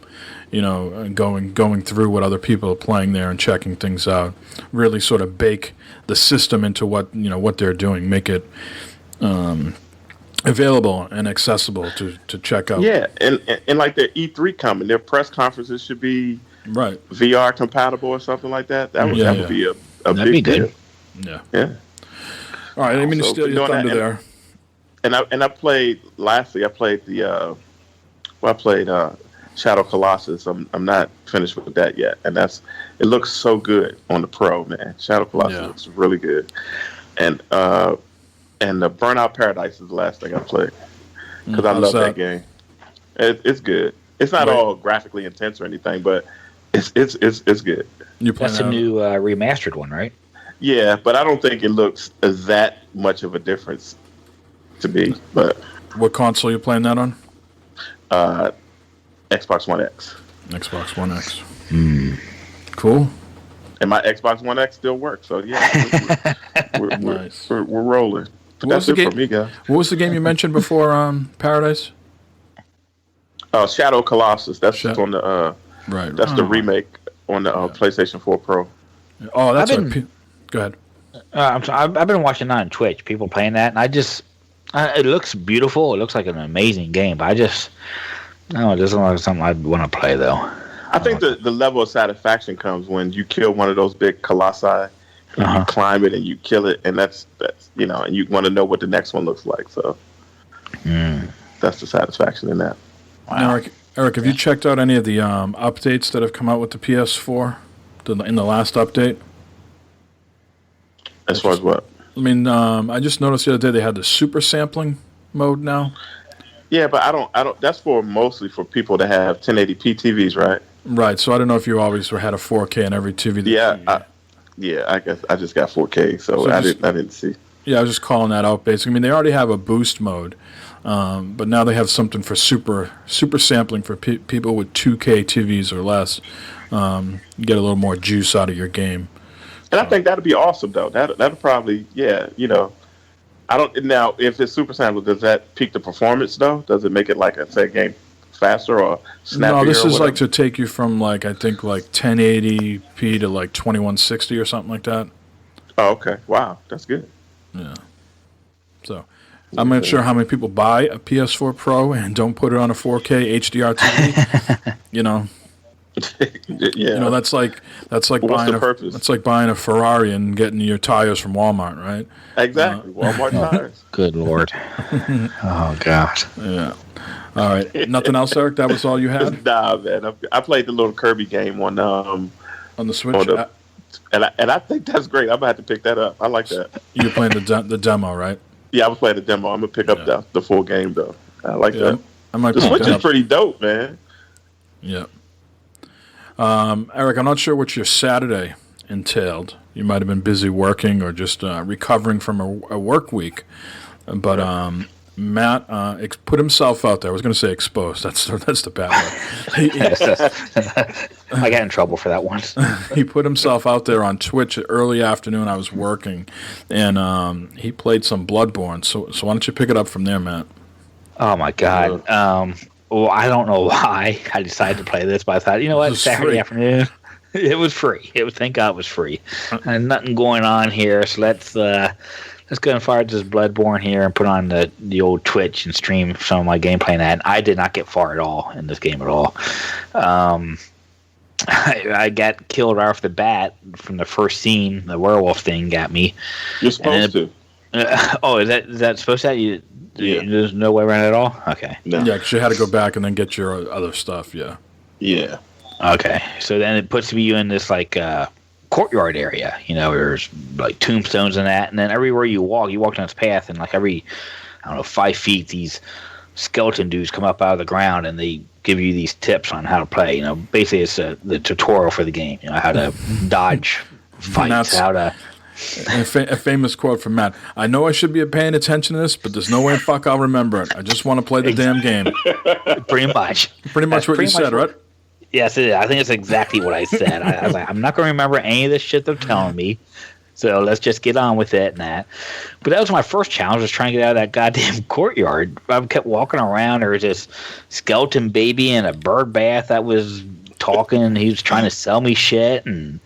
going through what other people are playing there and checking things out, really sort of bake the system into what they're doing, make it available and accessible to check out. Yeah, and like their E3 coming, their press conferences should be right VR compatible or something like that. That would be a That'd big be good. deal. Yeah. All right, I didn't mean to steal your thunder there. And I played lastly. I played Shadow Colossus. I'm not finished with that yet, and it looks so good on the Pro, man. Shadow Colossus looks really good, and the Burnout Paradise is the last thing I played because I love that game. It's good. It's not all graphically intense or anything, but it's good. That's a new remastered one, right? Yeah, but I don't think it looks that much of a difference to me. But what console are you playing that on? Xbox One X. Xbox One X. Cool. And my Xbox One X still works, so yeah, we're rolling. But that's it for me, guys. What was the game you mentioned before? Paradise. Shadow Colossus. That's on the right. That's the remake on the PlayStation 4 Pro. Oh, that's go ahead. I've been watching that on Twitch. People playing that, and I just it looks beautiful. It looks like an amazing game, but it doesn't look like something I'd want to play though. I think the level of satisfaction comes when you kill one of those big colossi. And you climb it and you kill it, and that's and you want to know what the next one looks like. So that's the satisfaction in that. Wow. Now, Eric, have you checked out any of the updates that have come out with the PS4 in the last update? As far as what? I mean, I just noticed the other day they had the super sampling mode now. Yeah, but I don't. That's mostly for people that have 1080p TVs, right? Right. So I don't know if you always had a 4K in every TV. I guess I just got 4K, so I didn't see. Yeah, I was just calling that out. Basically, I mean, they already have a boost mode, but now they have something for super sampling for people with 2K TVs or less. You get a little more juice out of your game. And I think that'd be awesome, though. That'd probably, I don't now. If it's super sample, does that peak the performance though? Does it make it like a game faster or snappier? No, this or is whatever? like to take you from like I think like 1080p to like 2160 or something like that. Oh, okay. Wow, that's good. Yeah. So, I'm not sure how many people buy a PS4 Pro and don't put it on a 4K HDR TV. You know. Yeah. You know, that's like What's buying the purpose? that's like buying a Ferrari and getting your tires from Walmart, right? Exactly. Walmart tires. Good Lord. Oh, God. Yeah. All right. Nothing else, Eric? That was all you had Nah, man. I played the little Kirby game on on the Switch. and I think that's great. I'm gonna have to pick that up. I like that. You're playing the demo, right? Yeah, I was playing the demo. I'm gonna pick up the full game though. I like that. I might The pick Switch that is up. pretty dope, man. Yeah. Eric, I'm not sure what your Saturday entailed. You might have been busy working or just recovering from a work week. But Matt put himself out there. I was going to say exposed. That's the bad word. I got in trouble for that once. He put himself out there on Twitch early afternoon. I was working, and he played some Bloodborne. So why don't you pick it up from there, Matt? Oh, my God. Well, I don't know why I decided to play this, but I thought, you know what, was Saturday free. afternoon, it was free. Thank God it was free. And nothing going on here, so let's go and fire this Bloodborne here and put on the old Twitch and stream some of my gameplay in that. And I did not get far at all in this game at all. I got killed right off the bat from the first scene. The werewolf thing got me. You're supposed to. Is that supposed to? Yeah. There's no way around it at all? Okay. No. Yeah, because you had to go back and then get your other stuff. Yeah. Yeah. Okay. So then it puts you in this like courtyard area. You know, there's like tombstones and that, and then everywhere you walk down this path, and like every 5 feet, these skeleton dudes come up out of the ground and they give you these tips on how to play. You know, basically it's the tutorial for the game. You know, how to dodge fights, how to. A famous quote from Matt. I know I should be paying attention to this, but there's no way in fuck I'll remember it. I just want to play the damn game. Pretty much. Pretty much what you said, right? Yes, it is. I think it's exactly what I said. I was like, I'm not going to remember any of this shit they're telling me. So let's just get on with it and that. But that was my first challenge, was trying to get out of that goddamn courtyard. I kept walking around. There was this skeleton baby in a bird bath that was talking. He was trying to sell me shit. And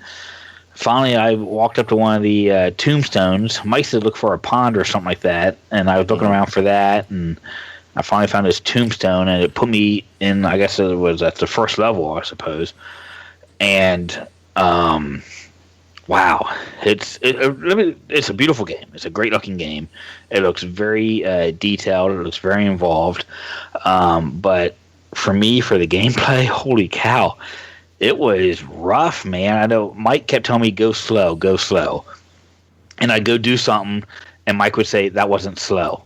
finally, I walked up to one of the tombstones. Mike said look for a pond or something like that. And I was looking around for that. And I finally found this tombstone. And it put me in, I guess it was at the first level, I suppose. And wow, it's a beautiful game. It's a great looking game. It looks very detailed. It looks very involved. But for me, for the gameplay, holy cow, it was rough, man. I know Mike kept telling me go slow, and I'd go do something, and Mike would say that wasn't slow.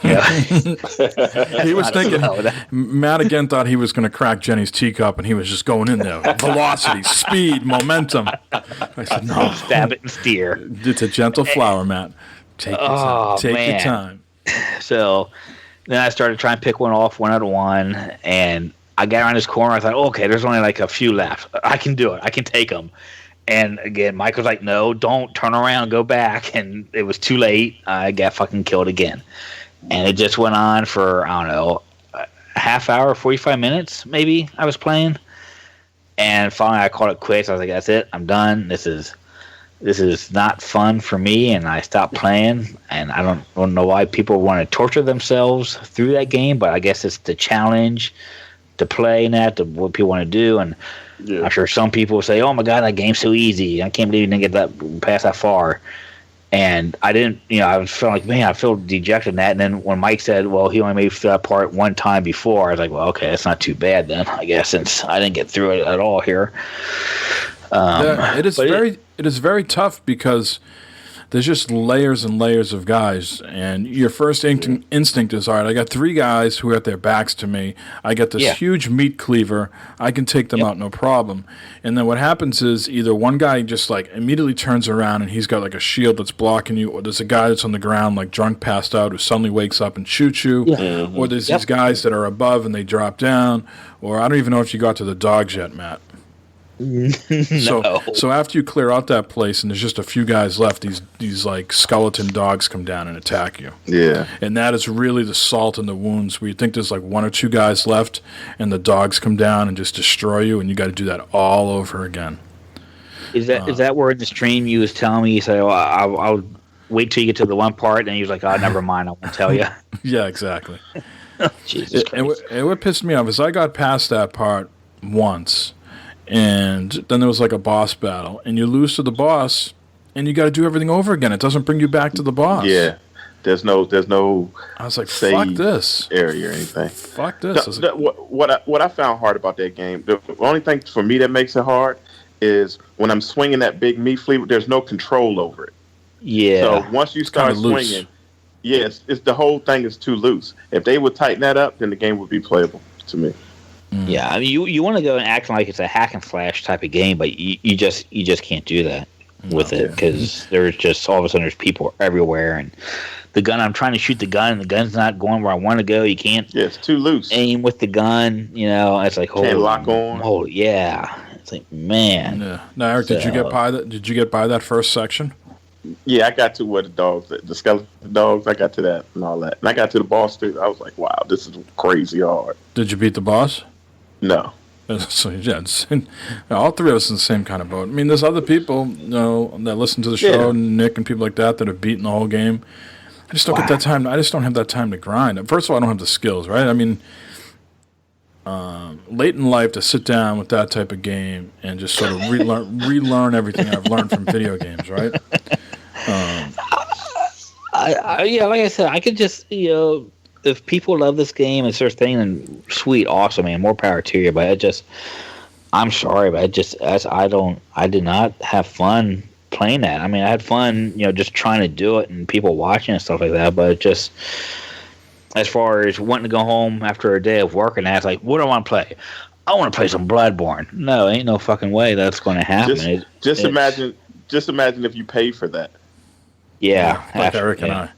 Yeah. He was thinking, Matt again thought he was going to crack Jenny's teacup, and he was just going in there. Velocity, speed, momentum. I said, no. Stab it and steer. It's a gentle flower, Matt. Take your time. Take your time. So then I started trying to pick one off one at one, and I got around this corner. I thought, okay, there's only like a few left. I can do it. I can take them. And again, Mike was like, no, don't turn around, go back. And it was too late. I got fucking killed again. And it just went on for, I don't know, a half hour, 45 minutes, maybe I was playing. And finally I called it quits. I was like, that's it. I'm done. This is not fun for me. And I stopped playing. And I don't know why people want to torture themselves through that game, but I guess it's the challenge to play and that, what people want to do. And I'm sure some people say, oh my God, that game's so easy. I can't believe you didn't get that past that far. And I didn't, I was feeling like, man, I feel dejected in that. And then when Mike said, well, he only made it through that part one time before, I was like, well, okay, that's not too bad then, I guess, since I didn't get through it at all here. It is very tough because there's just layers and layers of guys, and your first instinct is, all right, I got 3 guys who have their backs to me. I got this huge meat cleaver. I can take them out no problem. And then what happens is either one guy just like immediately turns around and he's got like a shield that's blocking you, or there's a guy that's on the ground like drunk, passed out, who suddenly wakes up and shoots you, or there's these guys that are above and they drop down, or I don't even know if you got to the dogs yet, Matt. No. So after you clear out that place and there's just a few guys left, these like skeleton dogs come down and attack you. Yeah. And that is really the salt in the wounds where you think there's like one or two guys left and the dogs come down and just destroy you, and you got to do that all over again. Is that where in the stream you was telling me, you said, "Oh, I'll wait till you get to the one part," and he was like, "Oh, never mind, I won't tell you." Yeah, exactly. Jesus Christ. And what pissed me off is I got past that part once, and then there was like a boss battle, and you lose to the boss, and you got to do everything over again. It doesn't bring you back to the boss. Yeah. There's no. I was like, save fuck this area or anything. Fuck this. What I found hard about that game, the only thing for me that makes it hard is when I'm swinging that big meat flea, there's no control over it. Yeah. So once you start swinging, yes, it's the whole thing is too loose. If they would tighten that up, then the game would be playable to me. Yeah, I mean, you want to go and act like it's a hack and slash type of game, but you just can't do that with it because there's just all of a sudden there's people everywhere, and the gun, I'm trying to shoot the gun, and the gun's not going where I want to go. You can't. Yeah, it's too loose. Aim with the gun, It's like can't lock on. Oh yeah, it's like, man. Yeah. Now, Eric, did you get by that? Did you get by that first section? Yeah, I got to where the skeleton dogs. I got to that and all that, and I got to the boss too. I was like, wow, this is crazy hard. Did you beat the boss? No. So yeah, all three of us in the same kind of boat. I mean, there's other people, that listen to the show, Nick and people like that have beaten the whole game. I just don't get that time. I just don't have that time to grind. First of all, I don't have the skills, right? I mean, late in life to sit down with that type of game and just sort of relearn everything I've learned from video games, right? Like I said, I could just, if people love this game and sort of thing, then sweet, awesome, man, more power to you. But I'm sorry, but I did not have fun playing that. I mean, I had fun, just trying to do it and people watching and stuff like that. But just as far as wanting to go home after a day of work and that's like, what do I want to play? I want to play some Bloodborne. No, ain't no fucking way that's going to happen. Just imagine if you paid for that. Yeah, like Eric and I.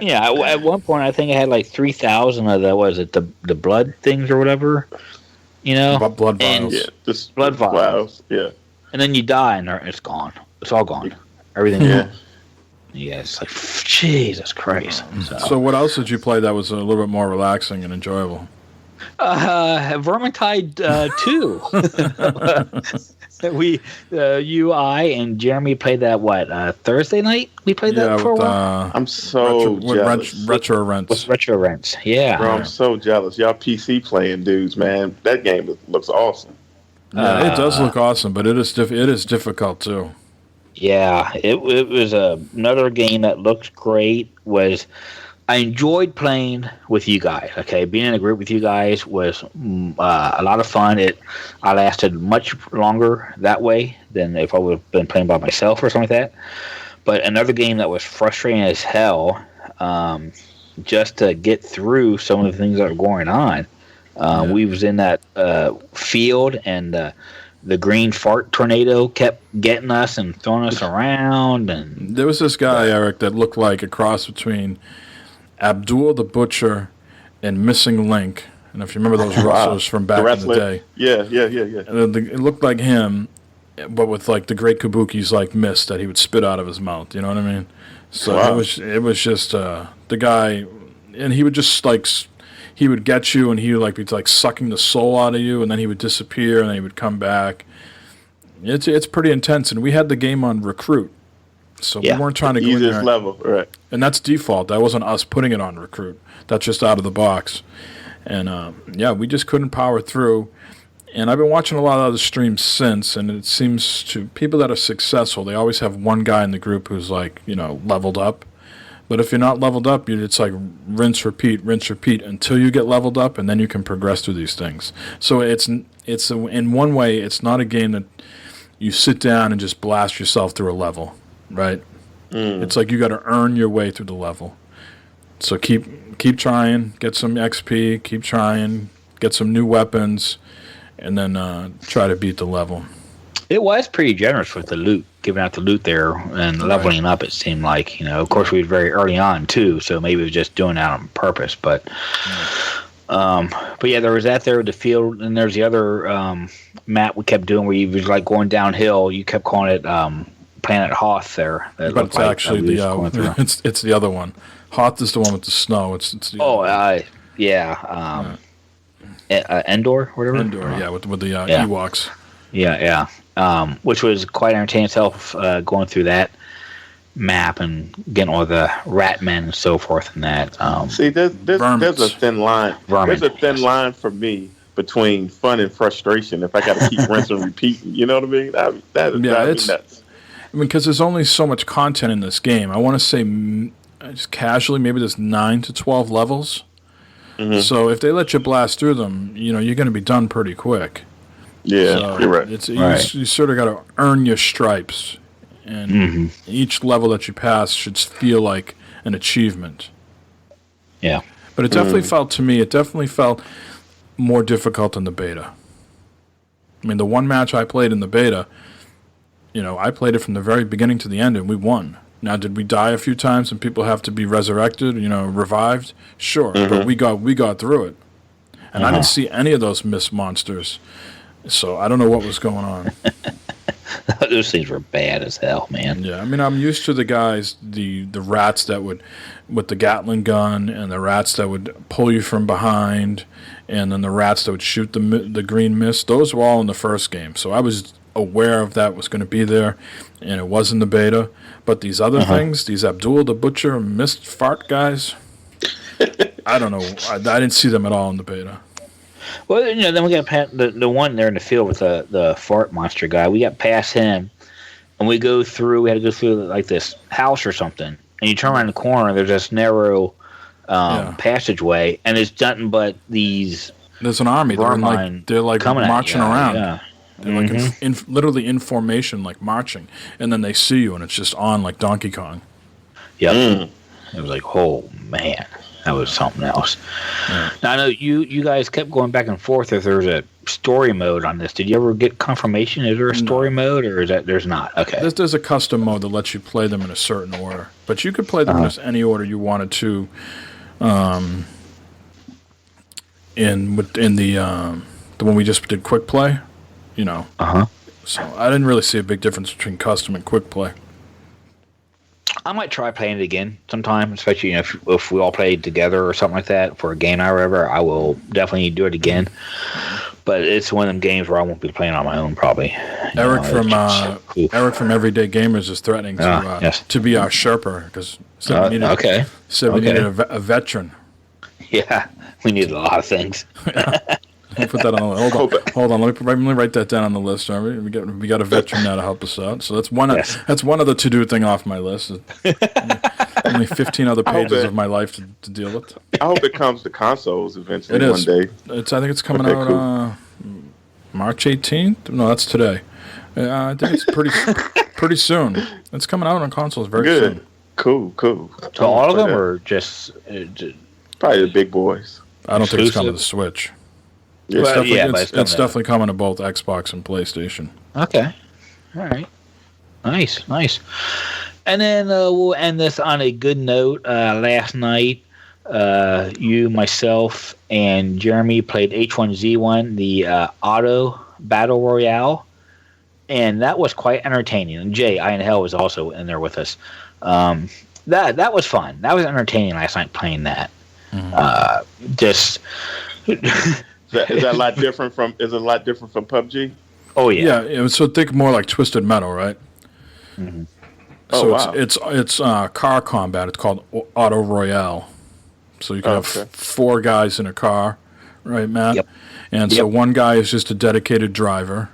Yeah, at one point I think I had like 3,000 of that. Was it the blood things or whatever? Blood vials. Yeah, just blood vials. Yeah, and then you die and it's gone. It's all gone. Everything's gone. Yeah, it's like Jesus Christ. So what else did you play that was a little bit more relaxing and enjoyable? Vermintide 2. You, I, and Jeremy played that, Thursday night? We played that for a while? I'm so jealous. Retro Rents. With Retro Rents, yeah. Bro, I'm so jealous. Y'all PC playing dudes, man. That game looks awesome. Yeah, it does look awesome, but it is difficult too. Yeah, it was another game that looked great. I enjoyed playing with you guys. Okay, being in a group with you guys was a lot of fun. I lasted much longer that way than if I would have been playing by myself or something like that. But another game that was frustrating as hell, just to get through some of the things that were going on. We was in that field, and the green fart tornado kept getting us and throwing us around. And there was this guy, Eric, that looked like a cross between Abdul the Butcher and Missing Link. And if you remember those wrestlers from back in the day. Yeah. And it looked like him, but with like the Great Kabuki's like mist that he would spit out of his mouth. You know what I mean? So it was just the guy, and he would just like, he would get you and he would be like sucking the soul out of you, and then he would disappear and then he would come back. It's pretty intense, and we had the game on Recruit. So we weren't trying to go in there. Easiest level, right? And that's default. That wasn't us putting it on Recruit. That's just out of the box. And we just couldn't power through. And I've been watching a lot of other streams since, and it seems to people that are successful, they always have one guy in the group who's like, leveled up. But if you're not leveled up, it's like rinse, repeat until you get leveled up, and then you can progress through these things. So in one way, it's not a game that you sit down and just blast yourself through a level. Right? It's like you got to earn your way through the level. So keep trying, get some XP, keep trying, get some new weapons, and then try to beat the level. It was pretty generous with the loot, giving out the loot there and leveling up, it seemed like. Of course, we were very early on, too, so maybe it was just doing that on purpose. But But yeah, there was that there with the field, and there's the other map we kept doing where you was like going downhill. You kept calling it Planet Hoth there. But it's actually it's the other one. Hoth is the one with the snow. It's the Endor, whatever. Endor, with the Ewoks. Yeah. Which was quite entertaining itself, going through that map and getting all the rat men and so forth and that. See, there's a thin line. There's a thin line for me between fun and frustration if I got to keep rinsing and repeating. You know what I mean? That is driving me nuts. I mean, because there's only so much content in this game. I want to say, just casually, maybe there's 9 to 12 levels. Mm-hmm. So if they let you blast through them, you're going to be done pretty quick. Yeah, so you're right. You sort of got to earn your stripes. And each level that you pass should feel like an achievement. Yeah. But it definitely felt more difficult than the beta. I mean, the one match I played in the beta, I played it from the very beginning to the end, and we won. Now, did we die a few times and people have to be resurrected, revived? Sure, but we got through it. And I didn't see any of those mist monsters, so I don't know what was going on. Those things were bad as hell, man. Yeah, I mean, I'm used to the guys, the rats that would, with the Gatling gun, and the rats that would pull you from behind, and then the rats that would shoot the green mist. Those were all in the first game, so I was aware of that was going to be there, and it was in the beta. But these other things, these Abdul the Butcher mist fart guys, I don't know. I didn't see them at all in the beta. Well, then we got past the one there in the field with the fart monster guy. We got past him, and we had to go through like this house or something. And you turn around the corner, and there's this narrow passageway, and it's nothing but these. There's an army. They're like marching around. Yeah. They're like literally in formation, like marching, and then they see you, and it's just on like Donkey Kong. Yep. It was like, oh man. That was something else. Yeah. Now, I know you guys kept going back and forth if there's a story mode on this. Did you ever get confirmation? Is there a story mode, or is that there's not? Okay. There's a custom mode that lets you play them in a certain order, but you could play them in any order you wanted to. In the one we just did quick play, So I didn't really see a big difference between custom and quick play. I might try playing it again sometime, especially if we all played together or something like that for a game night or whatever. I will definitely do it again. But it's one of them games where I won't be playing on my own probably. Eric from Everyday Gamers is threatening to be our Sherpa because we needed a veteran. Yeah, we needed a lot of things. We'll put that on. Hold on. Let me write that down on the list. All right? We got a veteran now to help us out. So that's one of the to-do thing off my list. Only 15 other pages of my life to deal with. I hope it comes to consoles eventually one day. I think it's coming out March 18th. No, that's today. I think it's pretty soon. It's coming out on consoles very soon. Cool. So all of them, or just probably the big boys? I don't think it's coming to the Switch. It's definitely coming to both Xbox and PlayStation. Okay. All right. Nice. And then we'll end this on a good note. Last night, you, myself, and Jeremy played H1Z1, the auto battle royale, and that was quite entertaining. And Jay, Ian Hell, was also in there with us. That was fun. That was entertaining last night playing that. Just. Is that a lot different from PUBG? Oh yeah. Yeah. So think more like Twisted Metal, right? Mm-hmm. So it's car combat. It's called Auto Royale. So you can have 4 guys in a car, right, Matt? Yep. And so one guy is just a dedicated driver,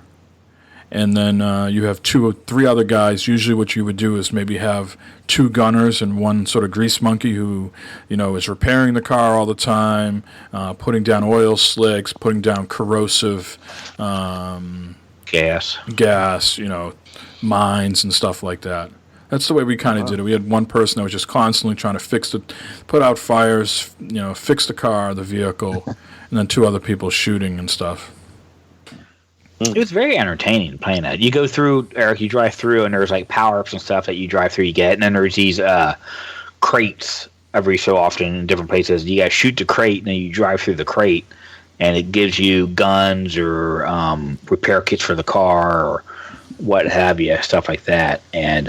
and then you have 2 or 3 other guys. Usually, what you would do is maybe have 2 gunners and one sort of grease monkey who, is repairing the car all the time, putting down oil slicks, putting down corrosive gas, mines and stuff like that. That's the way we kind of did it. We had one person that was just constantly trying to put out fires, fix the car, the vehicle, and then 2 other people shooting and stuff. It was very entertaining playing that. You go through, Eric, you drive through, and there's like power-ups and stuff that you drive through, you get, and then there's these crates every so often in different places. You got to shoot the crate, and then you drive through the crate, and it gives you guns or repair kits for the car or what have you, stuff like that. And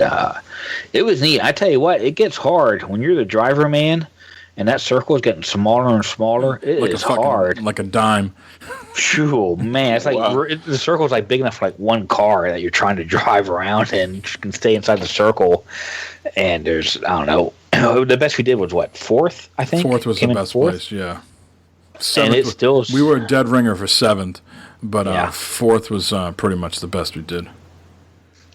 it was neat. I tell you what, it gets hard when you're the driver, man, and that circle is getting smaller and smaller. It like is hard. Like a dime. Phew, man, it's like the circle is like big enough for like one car that you're trying to drive around, and you can stay inside the circle. And there's, I don't know, the best we did was what, fourth? I think Fourth was the best place. Yeah. Seventh, and it still. We were a dead ringer for seventh, but fourth was pretty much the best we did.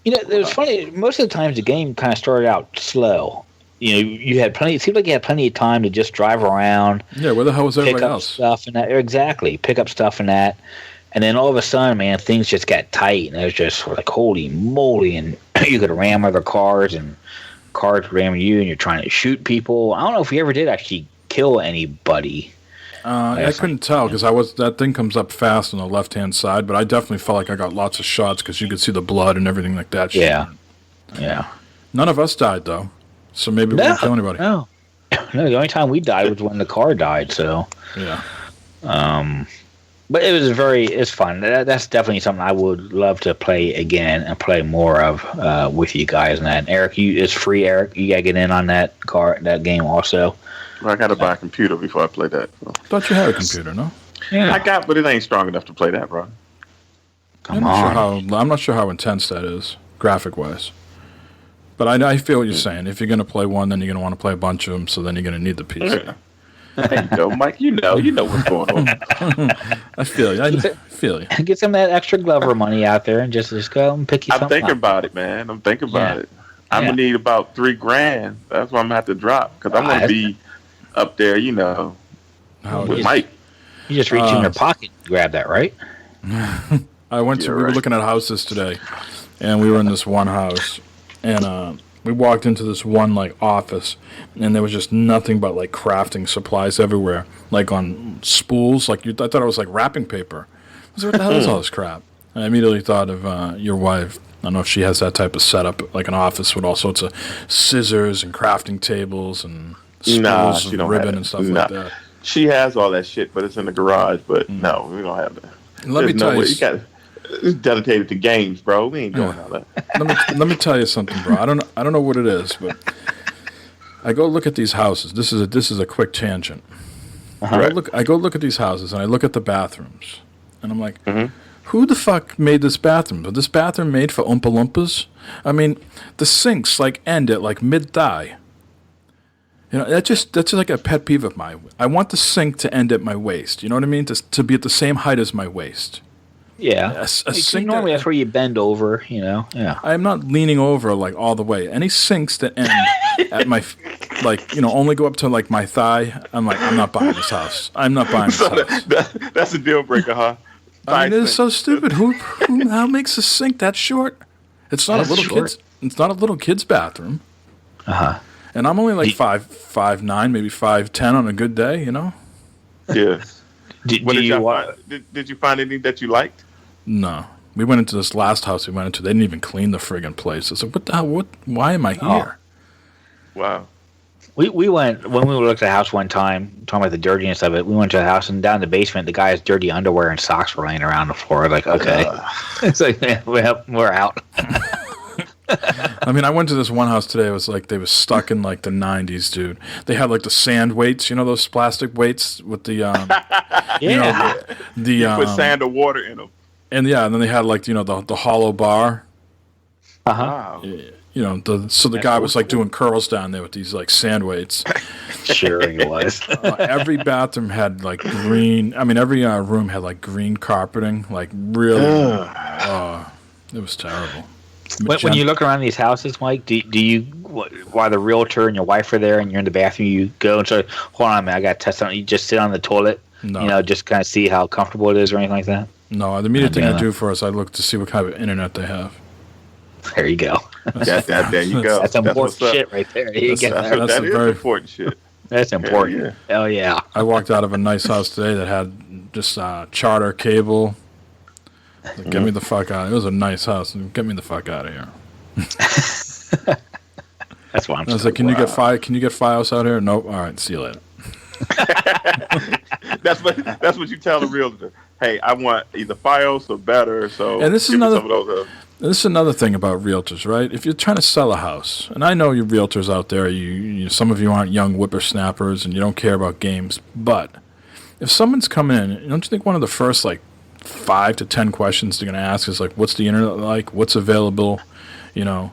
You know, it was funny. Most of the times, the game kind of started out slow. You know, you had plenty. It seemed like you had plenty of time to just drive around. Yeah, where the hell was everybody else? Stuff and that. Exactly, pick up stuff and that, and then all of a sudden, man, things just got tight, and it was just like, holy moly! And you could ram other cars, and cars ramming you, and you're trying to shoot people. I don't know if we ever did actually kill anybody. I couldn't tell because that thing comes up fast on the left hand side, but I definitely felt like I got lots of shots because you could see the blood and everything like that. Yeah. None of us died though. So maybe we didn't kill anybody. No, the only time we died was when the car died. So, yeah. But it's fun. That's definitely something I would love to play again and play more of with you guys. And that, and Eric, it's free. Eric, you gotta get in on that game also. I gotta buy a computer before I play that. So. Thought you had a computer, no? Yeah, I got, but it ain't strong enough to play that, bro. I'm not sure how intense that is, graphic wise. But I feel what you're saying. If you're going to play one, then you're going to want to play a bunch of them, so then you're going to need the PC. Yeah. There you go, Mike. You know what's going on. I feel you. Get some of that extra Glover money out there and just go and pick you something. I'm thinking about it, man. I'm thinking about it. I'm going to need about $3,000. That's what I'm going to have to drop, because I'm going to be up there, with Mike. You just reach in your pocket and grab that, right? We were looking at houses today, and we were in this one house. And we walked into this one office, and there was just nothing but crafting supplies everywhere, on spools. I thought it was wrapping paper. I was like, what the hell is all this crap? And I immediately thought of your wife. I don't know if she has that type of setup, an office with all sorts of scissors and crafting tables and spools and ribbon and stuff like that. She has all that shit, but it's in the garage. But no, we don't have that. Let me tell you. It's dedicated to games, bro. We ain't doing all that. Let me tell you something, bro. I don't know what it is, but I go look at these houses. This is a quick tangent. I go look at these houses, and I look at the bathrooms, and I'm like, who the fuck made this bathroom? Was this bathroom made for Oompa Loompas? I mean, the sinks end at mid thigh. That's just like a pet peeve of mine. I want the sink to end at my waist. You know what I mean? To be at the same height as my waist. Yeah. Normally that's where you bend over, Yeah. I'm not leaning over all the way. Any sinks that end at my only go up to my thigh, I'm not buying this house. I'm not buying this house. That's a deal breaker, huh? I mean, it's so stupid. Who how makes a sink that short? It's not a little kid's bathroom. Uh-huh. And I'm only 5'9", maybe 5'10" on a good day, Yeah. Did you find anything that you liked? No. We went into this last house we went into. They didn't even clean the friggin' place. I said, what the hell? Why am I here? Wow. We went, when we looked at the house one time, talking about the dirtiness of it, we went to the house, and down in the basement, the guy's dirty underwear and socks were laying around the floor. Okay. It's man, we're out. I mean, I went to this one house today. It was they were stuck in the 90s, dude. They had the sand weights, those plastic weights with the you put sand or water in them. And then they had the hollow bar. Uh-huh. Wow. The guy was doing curls down there with these sand weights. Sure he was. Every bathroom had green. I mean, every room had green carpeting. Really. It was terrible. When you look around these houses, Mike, do you, while the realtor and your wife are there and you're in the bathroom, you go and say, hold on a minute, I got to test something. You just sit on the toilet, just kind of see how comfortable it is or anything like that? No, the immediate thing I do for us, I look to see what kind of internet they have. There you go. There you go. That's important shit right there. That is important shit. That's important. Yeah. Hell yeah. I walked out of a nice house today that had just charter cable. Get me the fuck out. It was a nice house. Get me the fuck out of here. That's why I'm. I was like, can you get Fios out here? Nope. All right, see you later. That's what you tell the realtor. Hey, I want either Fios or better. So and this is give me another. some of those, This is another thing about realtors, right? If you're trying to sell a house, and I know you realtors out there, you some of you aren't young whippersnappers and you don't care about games, but if someone's coming in, don't you think one of the first 5 to 10 questions they're going to ask is what's the internet like? What's available? Yeah.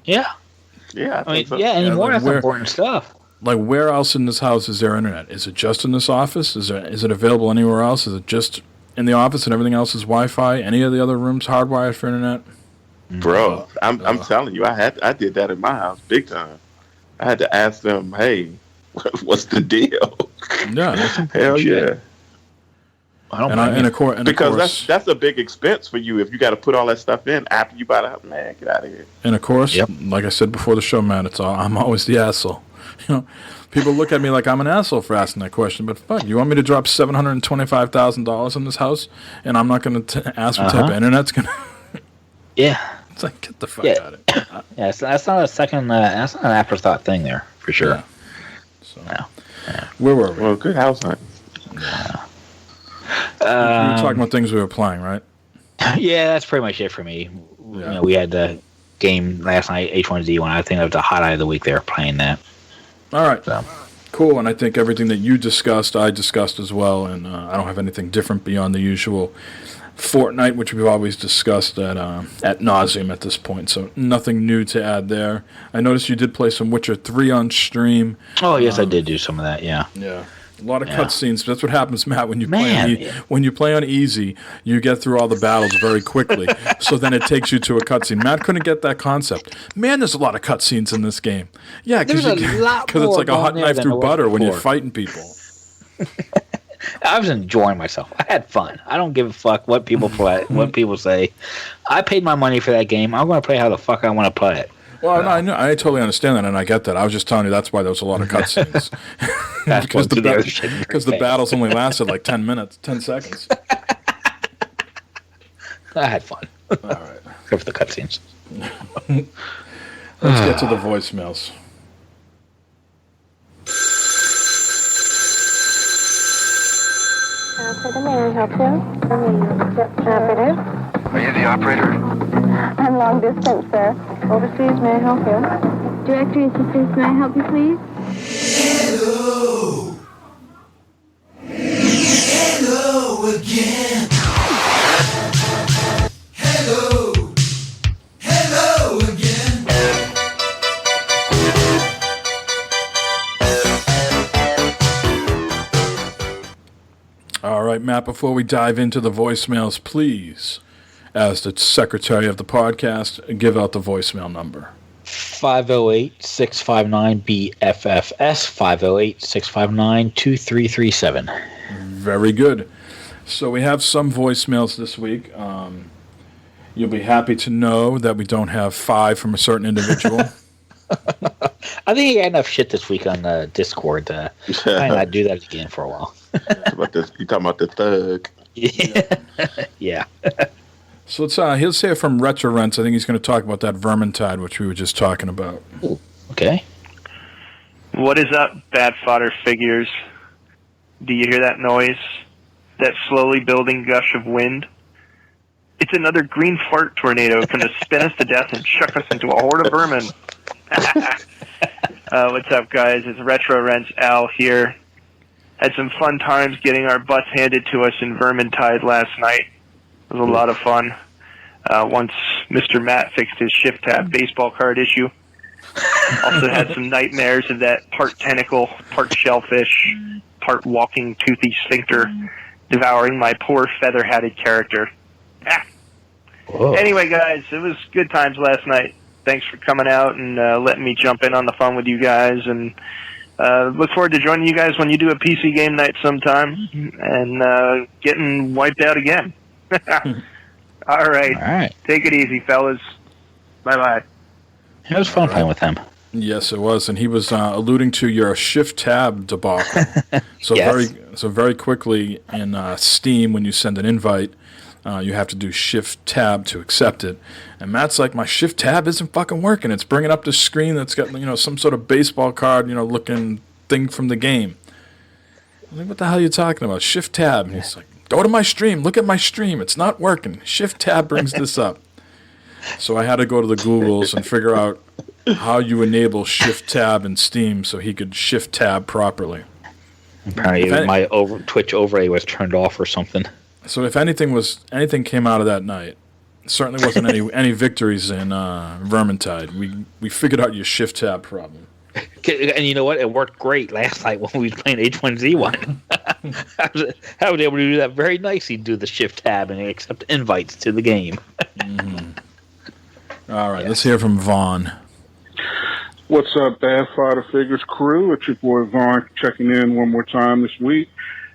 Yeah, I mean, so. yeah. Anymore, that's where- important stuff. Where else in this house is there internet? Is it just in this office? Is it available anywhere else? Is it just in the office and everything else is Wi-Fi? Any of the other rooms hardwired for internet? Bro, I'm telling you, I did that in my house big time. I had to ask them, hey, what's the deal? Yeah, Hell yeah. and of course, Because that's a big expense for you if you got to put all that stuff in after you buy the house. Man, get out of here. And of course, like I said before the show, man, I'm always the asshole. People look at me like I'm an asshole for asking that question, but fuck, you want me to drop $725,000 on this house, and I'm not going to ask what type of internet's going to... Yeah. It's like, get the fuck out of it. Yeah, that's not a second, that's not an afterthought thing there, for sure. Yeah. So, where were we? Well, good house hunt. We were talking about things we were playing, right? Yeah, that's pretty much it for me. Yeah. We had the game last night, H1Z1. I think that was the highlight of the week there, playing that. All right. So. Cool, and I think everything that you discussed, I discussed as well, and I don't have anything different beyond the usual Fortnite, which we've always discussed at nauseum at this point, so nothing new to add there. I noticed you did play some Witcher 3 on stream. Oh, yes, I did do some of that, yeah. Yeah. A lot of cutscenes. That's what happens, Matt, when you play on easy, you get through all the battles very quickly. So then it takes you to a cutscene. Matt couldn't get that concept. Man, there's a lot of cutscenes in this game. Yeah, because it's like a hot knife through butter when you're fighting people. I was enjoying myself. I had fun. I don't give a fuck what people play, what people say. I paid my money for that game. I'm going to play how the fuck I want to play it. Well, no, I totally understand that, and I get that. I was just telling you that's why there was a lot of cutscenes. Because the battles only lasted 10 seconds. I had fun. All right. Except for the cutscenes. Let's get to the voicemails. Operator, may I help you? Operator? Are you the operator? I'm long distance, sir. Overseas, may I help you? Directory assistance, may I help you, please? Hello. Hello again. Hello. Hello again. All right, Matt, before we dive into the voicemails, please, as the secretary of the podcast, give out the voicemail number. 508-659-BFFS, 508-659-2337. Very good. So we have some voicemails this week. You'll be happy to know that we don't have 5 from a certain individual. I think he had enough shit this week on Discord to not do that again for a while. You talking about the thug? Yeah. So he'll say it from Retro Rents. I think he's going to talk about that Vermintide, which we were just talking about. Ooh, okay. What is up, bad fodder figures? Do you hear that noise? That slowly building gush of wind? It's another green fart tornado going to spin us to death and chuck us into a horde of vermin. What's up, guys? It's Retro Rents Al here. Had some fun times getting our butts handed to us in Vermintide last night. It was a lot of fun. Once Mr. Matt fixed his shift tab baseball card issue. Also had some nightmares of that part tentacle, part shellfish, part walking toothy sphincter devouring my poor feather-hatted character. Anyway, guys, it was good times last night. Thanks for coming out and letting me jump in on the fun with you guys. And look forward to joining you guys when you do a PC game night sometime and getting wiped out again. All right. Take it easy, fellas. Bye-bye. It was fun playing with him. Yes, it was, and he was alluding to your shift tab debacle. So yes. very quickly in Steam, when you send an invite, You have to do Shift Tab to accept it. And Matt's like, my Shift Tab isn't fucking working. It's bringing up the screen that's got, some sort of baseball card, looking thing from the game. I'm like, what the hell are you talking about? Shift Tab. And he's like, go to my stream. Look at my stream. It's not working. Shift Tab brings this up. So I had to go to the Googles and figure out how you enable Shift Tab in Steam so he could Shift Tab properly. Apparently my Twitch overlay was turned off or something. So if anything came out of that night, it certainly wasn't any victories in Vermintide. We figured out your Shift Tab problem. And you know what? It worked great last night when we were playing H1Z1. I was able to do that very nicely, do the Shift Tab and accept invites to the game. All right, let's hear from Vaughn. What's up, Bad Fodder Figures crew? It's your boy Vaughn checking in one more time this week.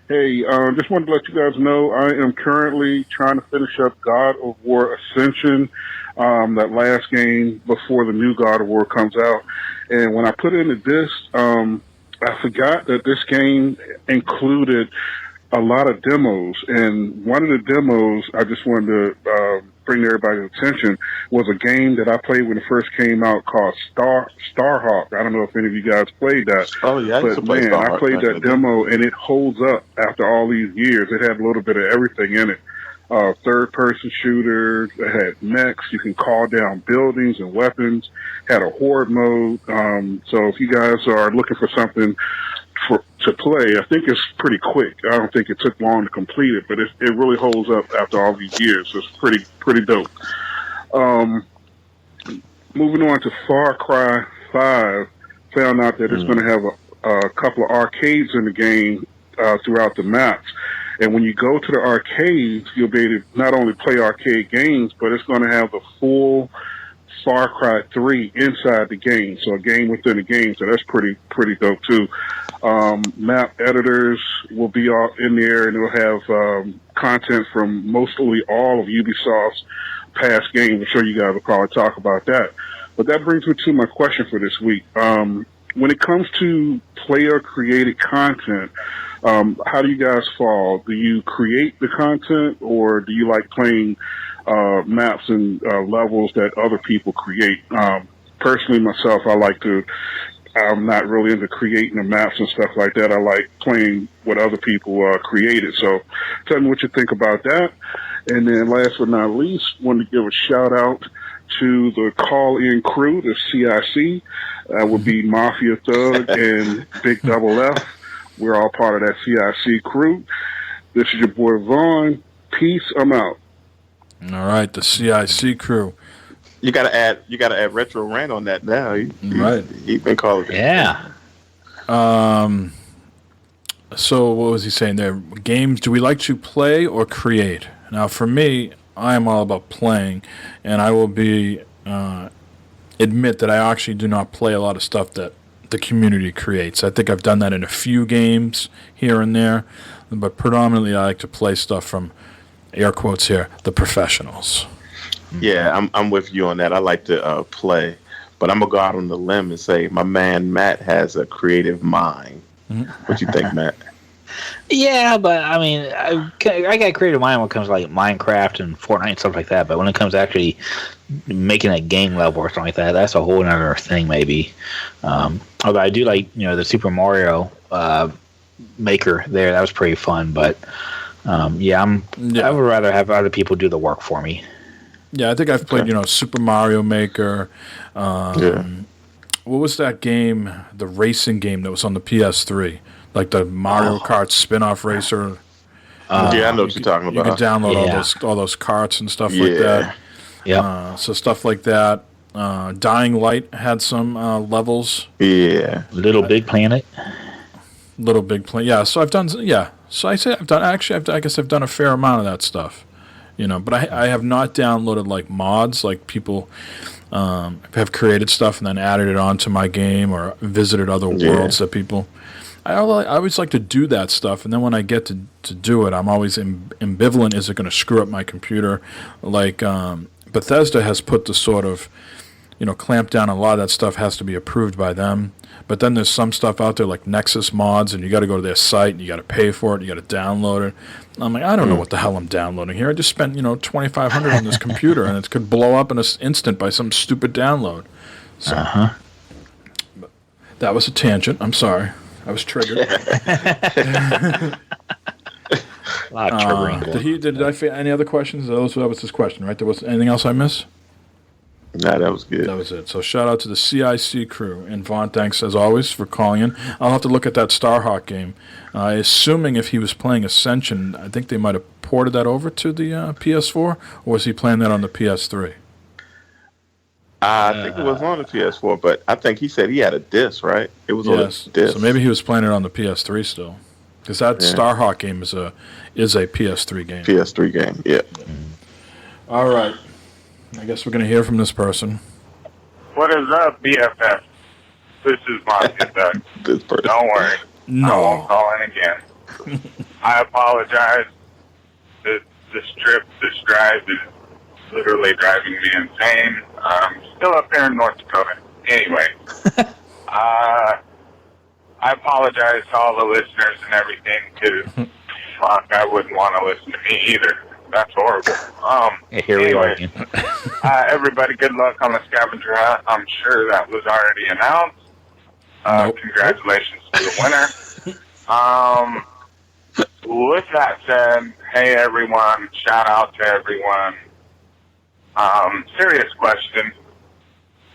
Hey, just wanted to let you guys know I am currently trying to finish up God of War Ascension, that last game before the new God of War comes out. And when I put in the disc, I forgot that this game included a lot of demos. And one of the demos I just wanted to bring to everybody's attention was a game that I played when it first came out called Starhawk. I don't know if any of you guys played that. Oh, yeah. But, man, I played that demo, and it holds up after all these years. It had a little bit of everything in it. Third-person shooter, it had mechs, you can call down buildings and weapons, had a horde mode. So if you guys are looking for something to play, I think it's pretty quick. I don't think it took long to complete it, but it really holds up after all these years. It's pretty dope. Moving on to Far Cry 5, found out that it's going to have a couple of arcades in the game throughout the maps. And when you go to the arcades, you'll be able to not only play arcade games, but it's going to have the full Far Cry 3 inside the game. So a game within a game. So that's pretty dope too. Map editors will be all in there, and it'll have content from mostly all of Ubisoft's past games. I'm sure you guys will probably talk about that. But that brings me to my question for this week. When it comes to player-created content, how do you guys fall? Do you create the content, or do you like playing maps and levels that other people create? Personally, myself, I'm not really into creating the maps and stuff like that. I like playing what other people created. So tell me what you think about that. And then last but not least, wanted to give a shout out to the call-in crew, the CIC. That would be Mafia Thug and Big Double F. We're all part of that CIC crew. This is your boy Vaughn. Peace. I'm out. All right, the CIC crew. You gotta add Retro Rant on that now. Right. He's been calling it. Yeah. So what was he saying there? Games, do we like to play or create? Now, for me, I am all about playing, and I will admit that I actually do not play a lot of stuff that the community creates. I think I've done that in a few games here and there, but predominantly I like to play stuff from, air quotes here, the professionals. Yeah, I'm with you on that. I like to play, but I'm gonna go out on the limb and say my man Matt has a creative mind. What you think, Matt? Yeah, but I mean, I got creative mind when it comes to like Minecraft and Fortnite and stuff like that. But when it comes to actually making a game level or something like that, that's a whole other thing, maybe. Although I do like the Super Mario Maker there. That was pretty fun. But I would rather have other people do the work for me. Yeah, I think I've played Super Mario Maker. What was that game? The racing game that was on the PS3. Like the Mario Kart spin-off racer. I know what you're talking about. You can download all those karts and stuff like that. Yeah. So stuff like that. Dying Light had some levels. Yeah. Little Big Planet. Little Big Planet. Yeah. So I've done. Yeah. So I say I've done. Actually, I guess I've done a fair amount of that stuff. But I have not downloaded like mods, like people have created stuff and then added it onto my game or visited other worlds that people. I always like to do that stuff, and then when I get to do it, I'm always ambivalent. Is it going to screw up my computer? Like Bethesda has put the sort of clamp down on a lot of that stuff has to be approved by them. But then there's some stuff out there like Nexus Mods, and you got to go to their site, and you got to pay for it, you got to download it. I'm like, I don't know what the hell I'm downloading here. I just spent, $2,500 on this computer, and it could blow up in an instant by some stupid download. So, but that was a tangent. I'm sorry. I was triggered. A lot of triggering. Did I any other questions? That was his question, right? There was anything else I missed? Nah, that was good. That was it. So shout out to the CIC crew. And Vaughn, thanks as always for calling in. I'll have to look at that Starhawk game. Assuming if he was playing Ascension, I think they might have ported that over to the PS4, or was he playing that on the PS3? I think it was on the PS4, but I think he said he had a disc, right? It was on a disc. So maybe he was playing it on the PS3 still. Because that Starhawk game is a PS3 game. PS3 game, yeah. All right. I guess we're going to hear from this person. What is up, BFF? This is Monty Doug. This person. Don't worry. No. I won't call in again. I apologize. This drive is literally driving me insane. I'm still up here in North Dakota. Anyway, I apologize to all the listeners and everything, because fuck, I wouldn't want to listen to me either. That's horrible. Here we are again. Everybody, good luck on the scavenger hunt. I'm sure that was already announced. Congratulations to the winner. With that said, hey everyone, shout out to everyone. Serious question.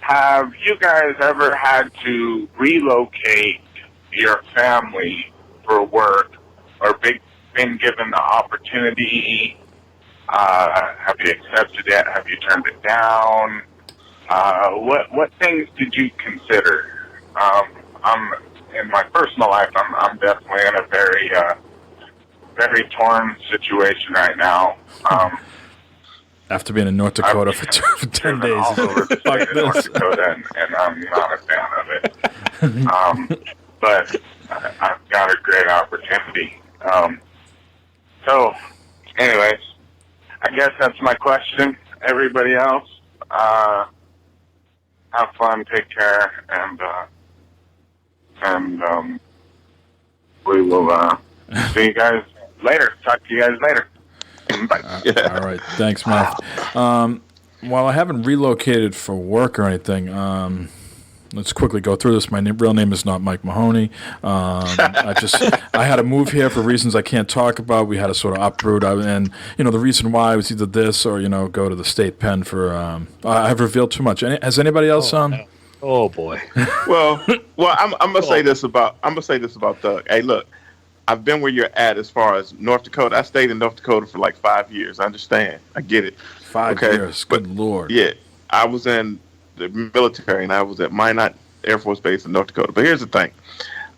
Have you guys ever had to relocate your family for work, or been given the opportunity? Have you accepted it? Have you turned it down? What things did you consider? I'm in my personal life. I'm definitely in a very torn situation right now. After being in North Dakota for 10 days, all over the state of North Dakota, and I'm not a fan of it. But I've got a great opportunity. So, anyways, I guess that's my question. Everybody else, have fun, take care, and we will see you guys later. Talk to you guys later. Bye. All right. Thanks, Matt. While I haven't relocated for work or anything, let's quickly go through this. My real name is not Mike Mahoney. I had to move here for reasons I can't talk about. We had to sort of uproot, and the reason why was either this or go to the state pen for. I've revealed too much. Has anybody else? Oh boy. Well, I'm gonna say this about Doug. Hey, look, I've been where you're at as far as North Dakota. I stayed in North Dakota for like 5 years. I understand. I get it. 5 years. Good Lord. Yeah, I was in the military, and I was at Minot Air Force Base in North Dakota. But here's the thing.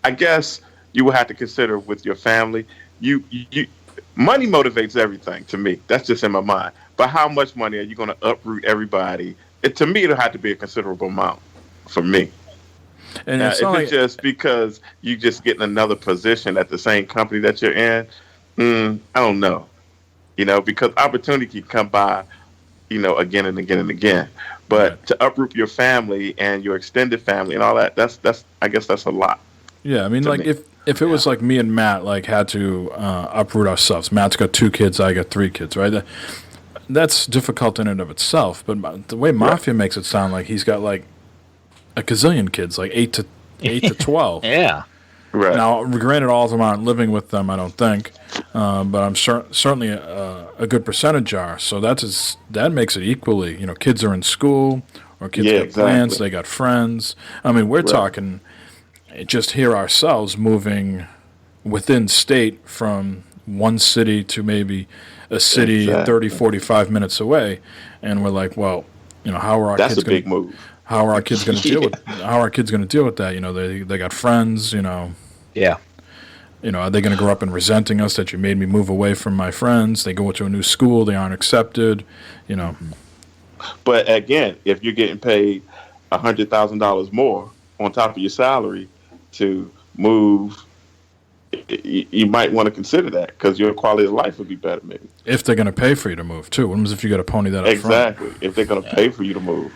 I guess you will have to consider with your family. You money motivates everything to me. That's just in my mind. But how much money are you going to uproot everybody? To me, it'll have to be a considerable amount for me. And if it's just because you just getting another position at the same company that you're in, I don't know. Because opportunity can come by, again and again and again. But to uproot your family and your extended family and all that, that's I guess that's a lot. Yeah, I mean, like if it was like me and Matt had to uproot ourselves. Matt's got 2 kids, I got 3 kids, right? That's difficult in and of itself. But the way Mafia makes it sound like he's got like a gazillion kids, like 8 to 12. Yeah. Right. Now, granted, all of them aren't living with them, I don't think, but I'm certainly a good percentage are. So that makes it equally. Kids are in school, or kids got plans, they got friends. I mean, we're talking just here ourselves moving within state from one city to maybe a city 30, 45 minutes away, and we're like, well, how are our kids going to... That's a big move. How are our kids going to deal with? How are our kids going to deal with that? They got friends. Yeah. Are they going to grow up and resenting us that you made me move away from my friends? They go to a new school, they aren't accepted. But again, if you're getting paid $100,000 more on top of your salary to move, you might want to consider that because your quality of life would be better, maybe. If they're going to pay for you to move too. What if you got to pony that up front? Exactly. If they're going to pay for you to move.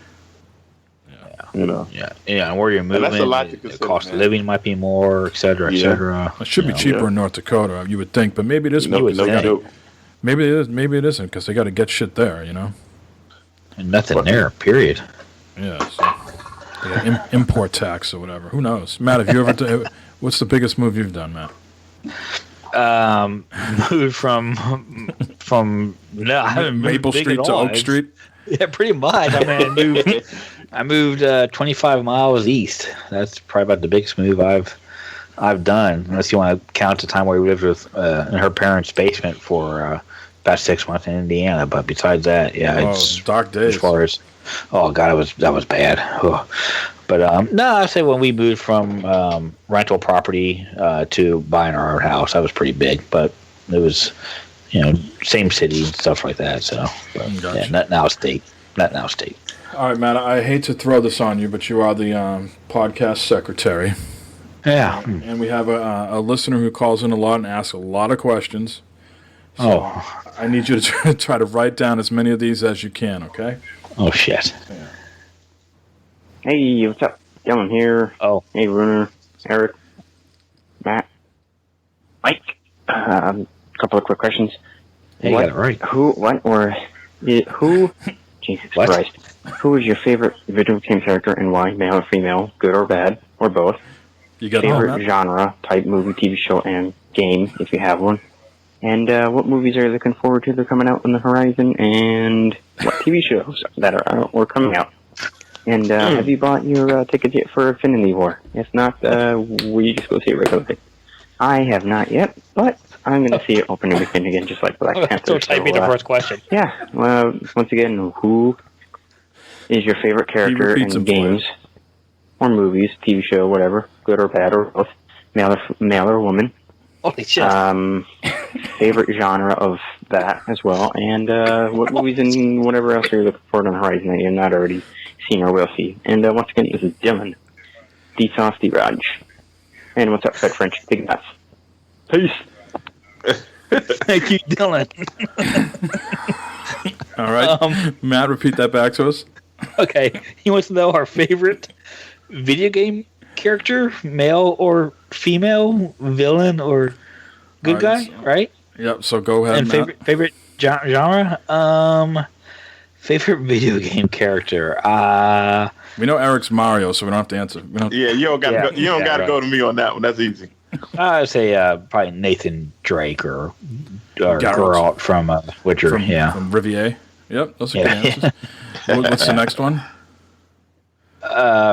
You know. Yeah, and where you're moving, that's a lot to the consider, cost of man. living might be more, et cetera, et cetera. It should be cheaper in North Dakota, you would think, but maybe it is. Maybe it is. Maybe it isn't because they got to get shit there, you know. And nothing there. Period. Yeah. So they got import tax or whatever. Who knows, Matt? Have you ever? What's the biggest move you've done, Matt? Moved from I haven't moved Maple big Street at to all. Oak Street. Yeah, pretty much. I mean, I moved 25 miles east. That's probably about the biggest move I've done, unless you want to count the time where we lived with in her parents' basement for about 6 months in Indiana. But besides that, it's dark days. As far as that was bad. Ugh. But no, I say when we moved from rental property to buying our own house, that was pretty big. But it was, same city and stuff like that. So, Gotcha. not now state. All right, Matt. I hate to throw this on you, but you are the podcast secretary. Yeah. And we have a listener who calls in a lot and asks a lot of questions. So I need you to try to write down as many of these as you can, okay? Oh, shit. Yeah. Hey, what's up? Dylan here. Oh. Hey, Runer, Eric, Matt, Mike. A couple of quick questions. Hey, you got it right. Who, Jesus Christ, who is your favorite video game character and why, male or female, good or bad, or both? You got favorite genre, type, movie, TV show, and game, if you have one. And what movies are you looking forward to that are coming out on the horizon, and what TV shows that are out or coming out? And have you bought your ticket yet for Infinity War? If not, we just go see it regularly. I have not yet, but I'm going to see it opening weekend again, just like Black Panther. So type me the first question. Yeah. Well, once again, who is your favorite character in games or movies, TV show, whatever, good or bad or both, male or woman? Holy shit. Favorite genre of that as well, and what movies and whatever else you're looking for on the horizon that you're not already seen or will see. And once again, this is Dylan, D-Sauce D-Raj. And what's up, Fed French? Big nuts. Peace. Thank you, Dylan. All right. Matt, repeat that back to us. Okay. He wants to know our favorite video game character, male or female, villain or good guy, right? Yep. So go ahead. And favorite genre? Favorite video game character? We know Eric's Mario, so we don't have to answer. You don't got to go to me on that one. That's easy. I'd say probably Nathan Drake or Geralt from Witcher. From Riviere. Yep, those are good answers. What's the next one?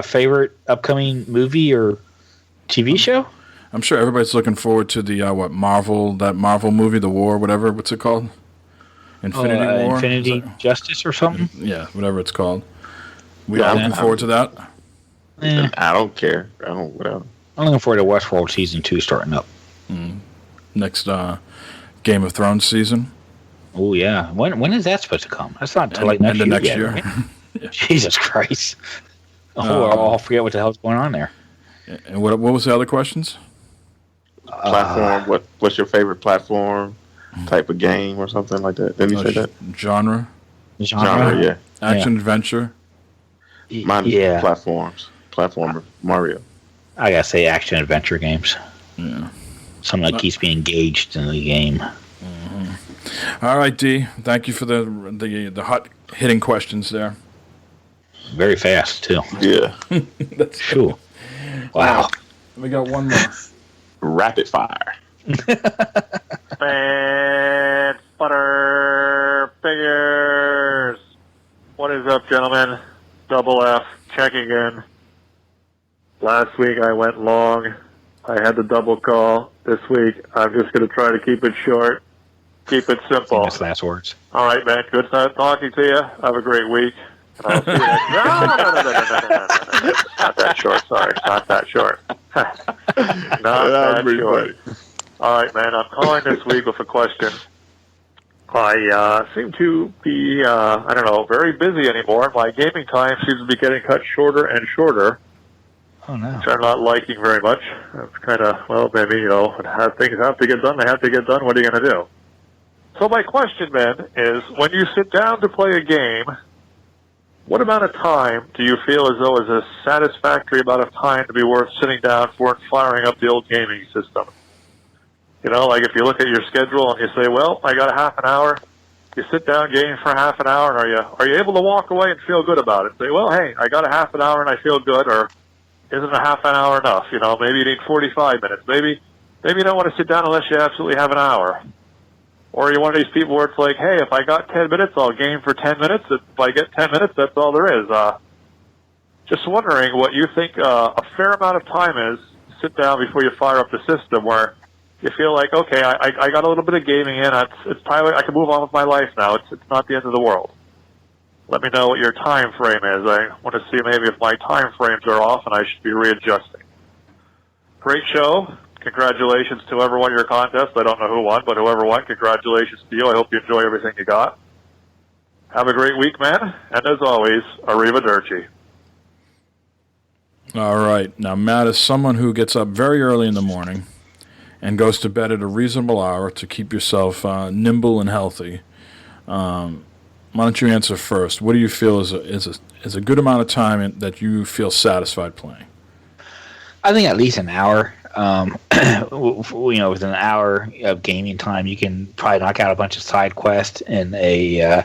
Favorite upcoming movie or TV show? I'm sure everybody's looking forward to the that Marvel movie, The War, whatever. What's it called? Infinity War? Infinity Justice or something? Yeah, whatever it's called. We are looking forward to that. I don't care. Whatever. I'm looking forward to Westworld Season 2 starting up. Next Game of Thrones season. Oh, yeah. When is that supposed to come? That's not until like next year. Right? Yeah. Jesus Christ. I'll forget what the hell's going on there. And what was the other questions? Platform. What's your favorite platform? Type of game or something like that? Didn't you say that? Genre, yeah. Action adventure. Yeah. Platformer. Mario. I gotta say action adventure games. Yeah. Something that keeps me engaged in the game. Mm-hmm. All right, D. Thank you for the hot hitting questions there. Very fast too. Yeah. That's cool. Wow. We got one more. Rapid fire. Fodder figures. What is up, gentlemen? Double F checking in. Last week I went long. I had the double call. This week I'm just going to try to keep it short, keep it simple. That's last words. All right, man. Good talking to you. Have a great week. And I'll see you next. No. Not that short. Sorry, not that short. Not that short. All right, man. I'm calling this week with a question. I seem to be, very busy anymore. My gaming time seems to be getting cut shorter and shorter. Oh, no. Which I'm not liking very much. It's kind of, maybe, things have to get done. They have to get done. What are you going to do? So my question, man, is when you sit down to play a game, what amount of time do you feel as though is a satisfactory amount of time to be worth sitting down for and firing up the old gaming system? You know, like if you look at your schedule and you say, well, I got a half an hour, you sit down, game for half an hour, and are you able to walk away and feel good about it? Say, well, hey, I got a half an hour and I feel good, or isn't a half an hour enough? You know, maybe you need 45 minutes. Maybe you don't want to sit down unless you absolutely have an hour. Or you're one of these people where it's like, hey, if I got 10 minutes, I'll game for 10 minutes. If I get 10 minutes, that's all there is. Just wondering what you think a fair amount of time is to sit down before you fire up the system where you feel like, okay, I got a little bit of gaming in. It's time I can move on with my life now. It's not the end of the world. Let me know what your time frame is. I want to see maybe if my time frames are off and I should be readjusting. Great show. Congratulations to whoever won your contest. I don't know who won, but whoever won, congratulations to you. I hope you enjoy everything you got. Have a great week, man. And as always, arrivederci. All right. Now, Matt is someone who gets up very early in the morning and goes to bed at a reasonable hour to keep yourself nimble and healthy. Why don't you answer first? What do you feel is a good amount of time that you feel satisfied playing? I think at least an hour. With an hour of gaming time, you can probably knock out a bunch of side quests in a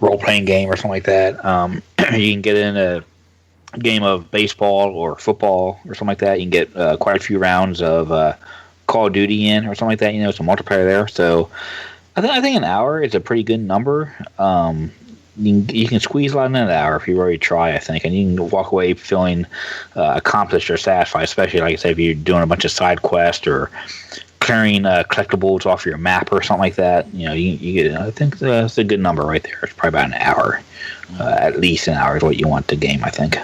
role-playing game or something like that. You can get in a game of baseball or football or something like that. You can get quite a few rounds of Call of Duty in or something like that. You know, some multiplayer there. So I think an hour is a pretty good number. You can squeeze a lot in an hour if you really try, I think, and you can walk away feeling accomplished or satisfied, especially, like I said, if you're doing a bunch of side quests or clearing collectibles off your map or something like that. You know, you get. I think that's a good number right there. It's probably about an hour. At least an hour is what you want to game, I think.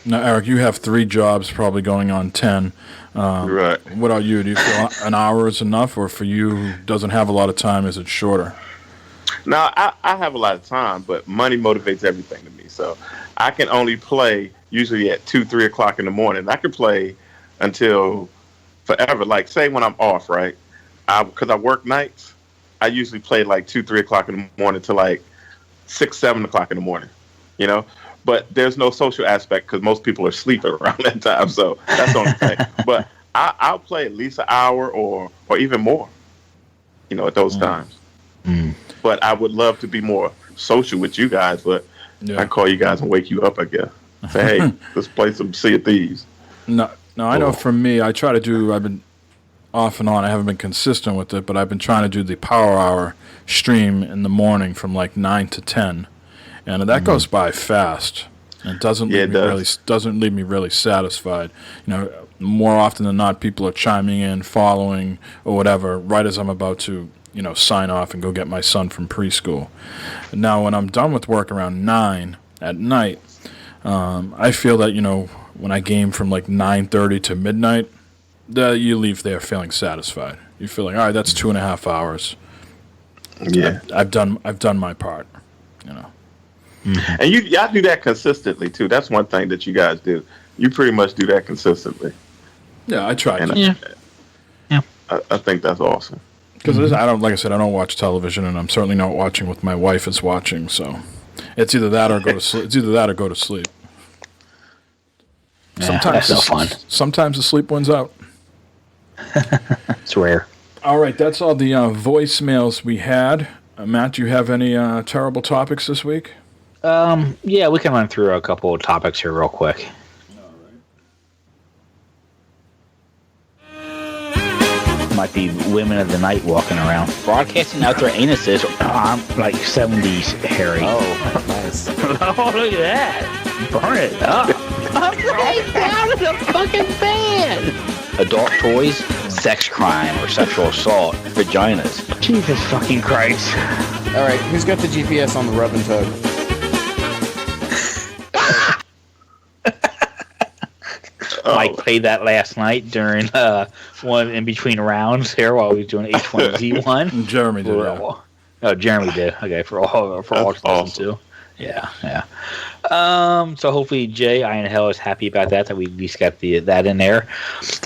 Now, Eric, you have 3 jobs, probably going on 10. Right. What about you? Do you feel an hour is enough, or for you who doesn't have a lot of time, is it shorter? No, I have a lot of time, but money motivates everything to me. So I can only play usually at 2, 3 o'clock in the morning. I can play until forever. Like, say when I'm off, right? Because I work nights, I usually play like 2, 3 o'clock in the morning to like 6, 7 o'clock in the morning, you know? But there's no social aspect because most people are sleeping around that time. So that's the only thing. But I'll play at least an hour or even more, you know, at those times. Mm. But I would love to be more social with you guys, but I call you guys and wake you up, I guess. Say, hey, let's play some Sea of Thieves. No, I know for me, I've been off and on, I haven't been consistent with it, but I've been trying to do the Power Hour stream in the morning from like 9 to 10. And that goes by fast. And doesn't leave me really satisfied. You know, more often than not, people are chiming in, following, or whatever, right as I'm about to, you know, sign off and go get my son from preschool. Now, when I'm done with work around 9 at night, I feel that, you know, when I game from like 9:30 to midnight, you leave there feeling satisfied. You feel like, all right, that's 2.5 hours. Yeah, I've done my part. You know, and y'all do that consistently too. That's one thing that you guys do. You pretty much do that consistently. Yeah, I try. I think that's awesome. Because I don't, like I said, I don't watch television, and I'm certainly not watching what my wife is watching. So it's either that or go to sleep. It's either that or go to sleep. Sometimes that's no fun. Sometimes the sleep wins out. It's rare. All right, that's all the voicemails we had. Matt, do you have any terrible topics this week? Yeah, we can run through a couple of topics here real quick. Might be women of the night walking around, broadcasting out their anuses. Like 70s, Harry. Oh, nice. Oh, look at that. Burn it up. I'm right down in the fucking bed. Adult toys, sex crime or sexual assault, vaginas. Jesus fucking Christ. All right, who's got the GPS on the rub and tug? Mike played that last night during one in between rounds here while we was doing H1Z1. Jeremy did. Oh, Jeremy did. Okay, for all to listen to. Yeah. So hopefully Jay Hell is happy about that we at least got that in there.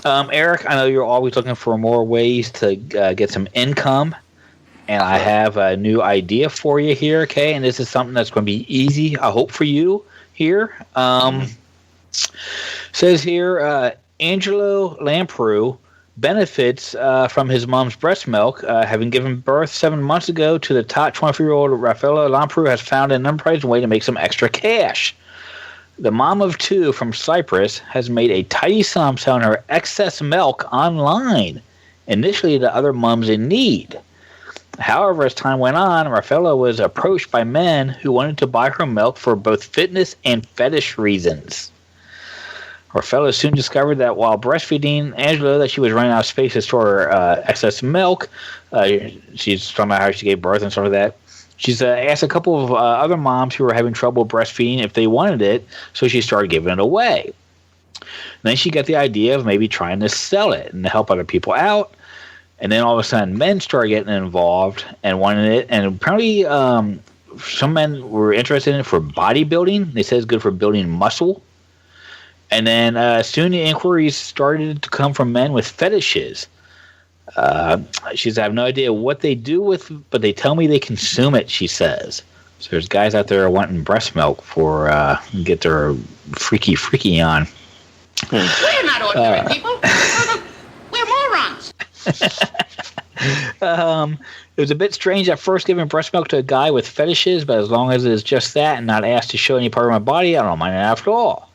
Eric, I know you're always looking for more ways to get some income, and I have a new idea for you here. Okay, and this is something that's going to be easy, I hope, for you. here. Says here, Angelo Lamprou benefits from his mom's breast milk. Having given birth 7 months ago to the top 24-year-old Raffaella Lamprou has found an unsurprising way to make some extra cash. The mom of two from Cyprus has made a tidy sum selling her excess milk online, initially to other moms in need. However, as time went on, Raffaella was approached by men who wanted to buy her milk for both fitness and fetish reasons. Raffaella soon discovered that while breastfeeding Angelo, that she was running out of space to store excess milk. She's talking about how she gave birth and stuff like that. She's asked a couple of other moms who were having trouble breastfeeding if they wanted it, so she started giving it away. Then she got the idea of maybe trying to sell it and to help other people out. And then all of a sudden, men started getting involved and wanted it. And apparently, some men were interested in it for bodybuilding. They said it's good for building muscle. And then soon the inquiries started to come from men with fetishes. She says, I have no idea what they do with, but they tell me they consume it, she says. So there's guys out there wanting breast milk for get their freaky on. We're not ordinary people. We're morons. It was a bit strange at first giving breast milk to a guy with fetishes, but as long as it is just that and not asked to show any part of my body, I don't mind it after all.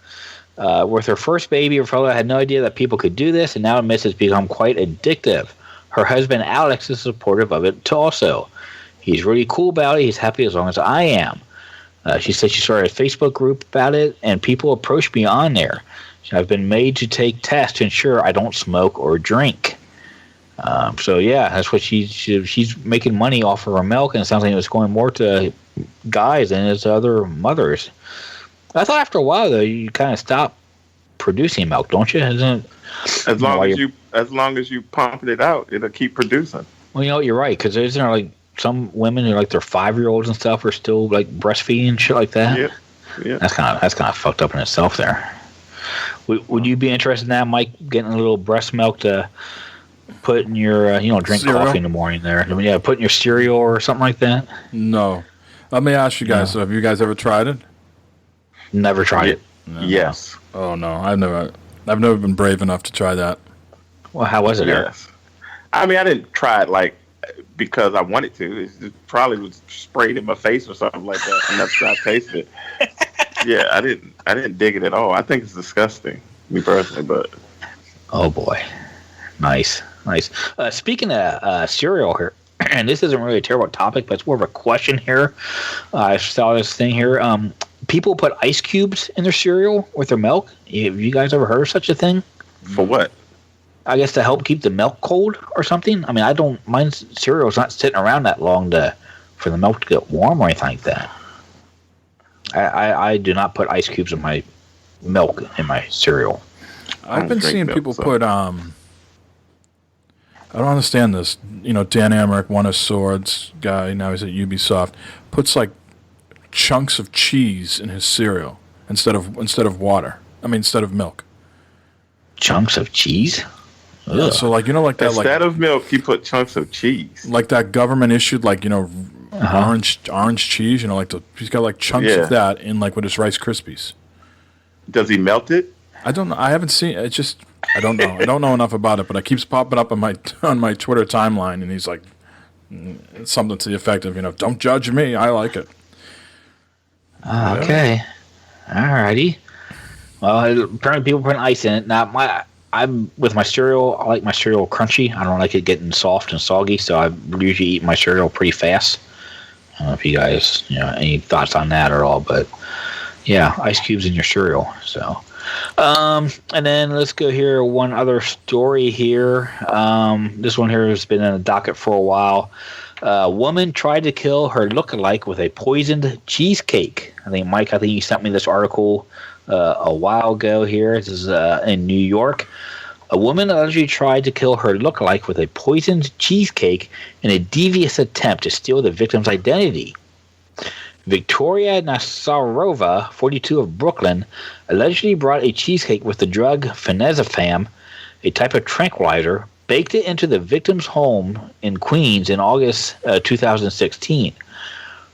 With her first baby, Raffaella had no idea that people could do this, and now admits it's become quite addictive. Her husband, Alex, is supportive of it also. He's really cool about it. He's happy as long as I am. She said she started a Facebook group about it, and people approach me on there. I've been made to take tests to ensure I don't smoke or drink. So, yeah, that's what she's making money off of her milk, and it sounds like it was going more to guys than it's other mothers. I thought after a while, though, you kind of stop producing milk, don't you? Isn't it? As long as you pump it out, it'll keep producing. Well, you know, you're right, because isn't there like some women who like their 5-year-olds and stuff are still like breastfeeding and shit like that? Yeah. That's kind of fucked up in itself there. Would you be interested in that, Mike, getting a little breast milk to put in your, drink cereal? coffee in the morning there? I mean, yeah, put in your cereal or something like that? No. Let me ask you guys, have you guys ever tried it? Never tried it. No. Yes. Oh, no. I've never been brave enough to try that. Well, how was it, Eric? Yes. I mean, I didn't try it because I wanted to. It probably was sprayed in my face or something like that, and that's how I tasted it. Yeah, I didn't dig it at all. I think it's disgusting, me personally, but. Oh boy, nice. Speaking of cereal here, and this isn't really a terrible topic, but it's more of a question here. I saw this thing here. People put ice cubes in their cereal with their milk. Have you guys ever heard of such a thing? For what? I guess to help keep the milk cold or something. I mean, mine's cereal's not sitting around that long for the milk to get warm or anything like that. I do not put ice cubes in my milk in my cereal. I've been seeing people put I don't understand this. Dan Amrich, One of Swords guy, now he's at Ubisoft, puts like chunks of cheese in his cereal instead of water. I mean, instead of milk. Chunks of cheese? Yeah, so like that instead of milk, you put chunks of cheese. Like that government issued orange cheese. He's got like chunks of that in like with his Rice Krispies. Does he melt it? I don't know. I haven't seen it. I don't know. I don't know enough about it, but it keeps popping up on my Twitter timeline, and he's like something to the effect of don't judge me. I like it. Okay. Alrighty. Well, apparently people put ice in it. Now, I'm with my cereal. I like my cereal crunchy. I don't like it getting soft and soggy, so I usually eat my cereal pretty fast. I don't know if you guys, any thoughts on that at all, but yeah, ice cubes in your cereal. So, and then let's go here. One other story here. This one here has been in the docket for a while. A woman tried to kill her lookalike with a poisoned cheesecake. Mike, you sent me this article a while ago here. This is in New York. A woman allegedly tried to kill her lookalike with a poisoned cheesecake in a devious attempt to steal the victim's identity. Victoria Nassarova, 42 of Brooklyn, allegedly brought a cheesecake with the drug phenazepam, a type of tranquilizer, baked it into the victim's home in Queens in August 2016.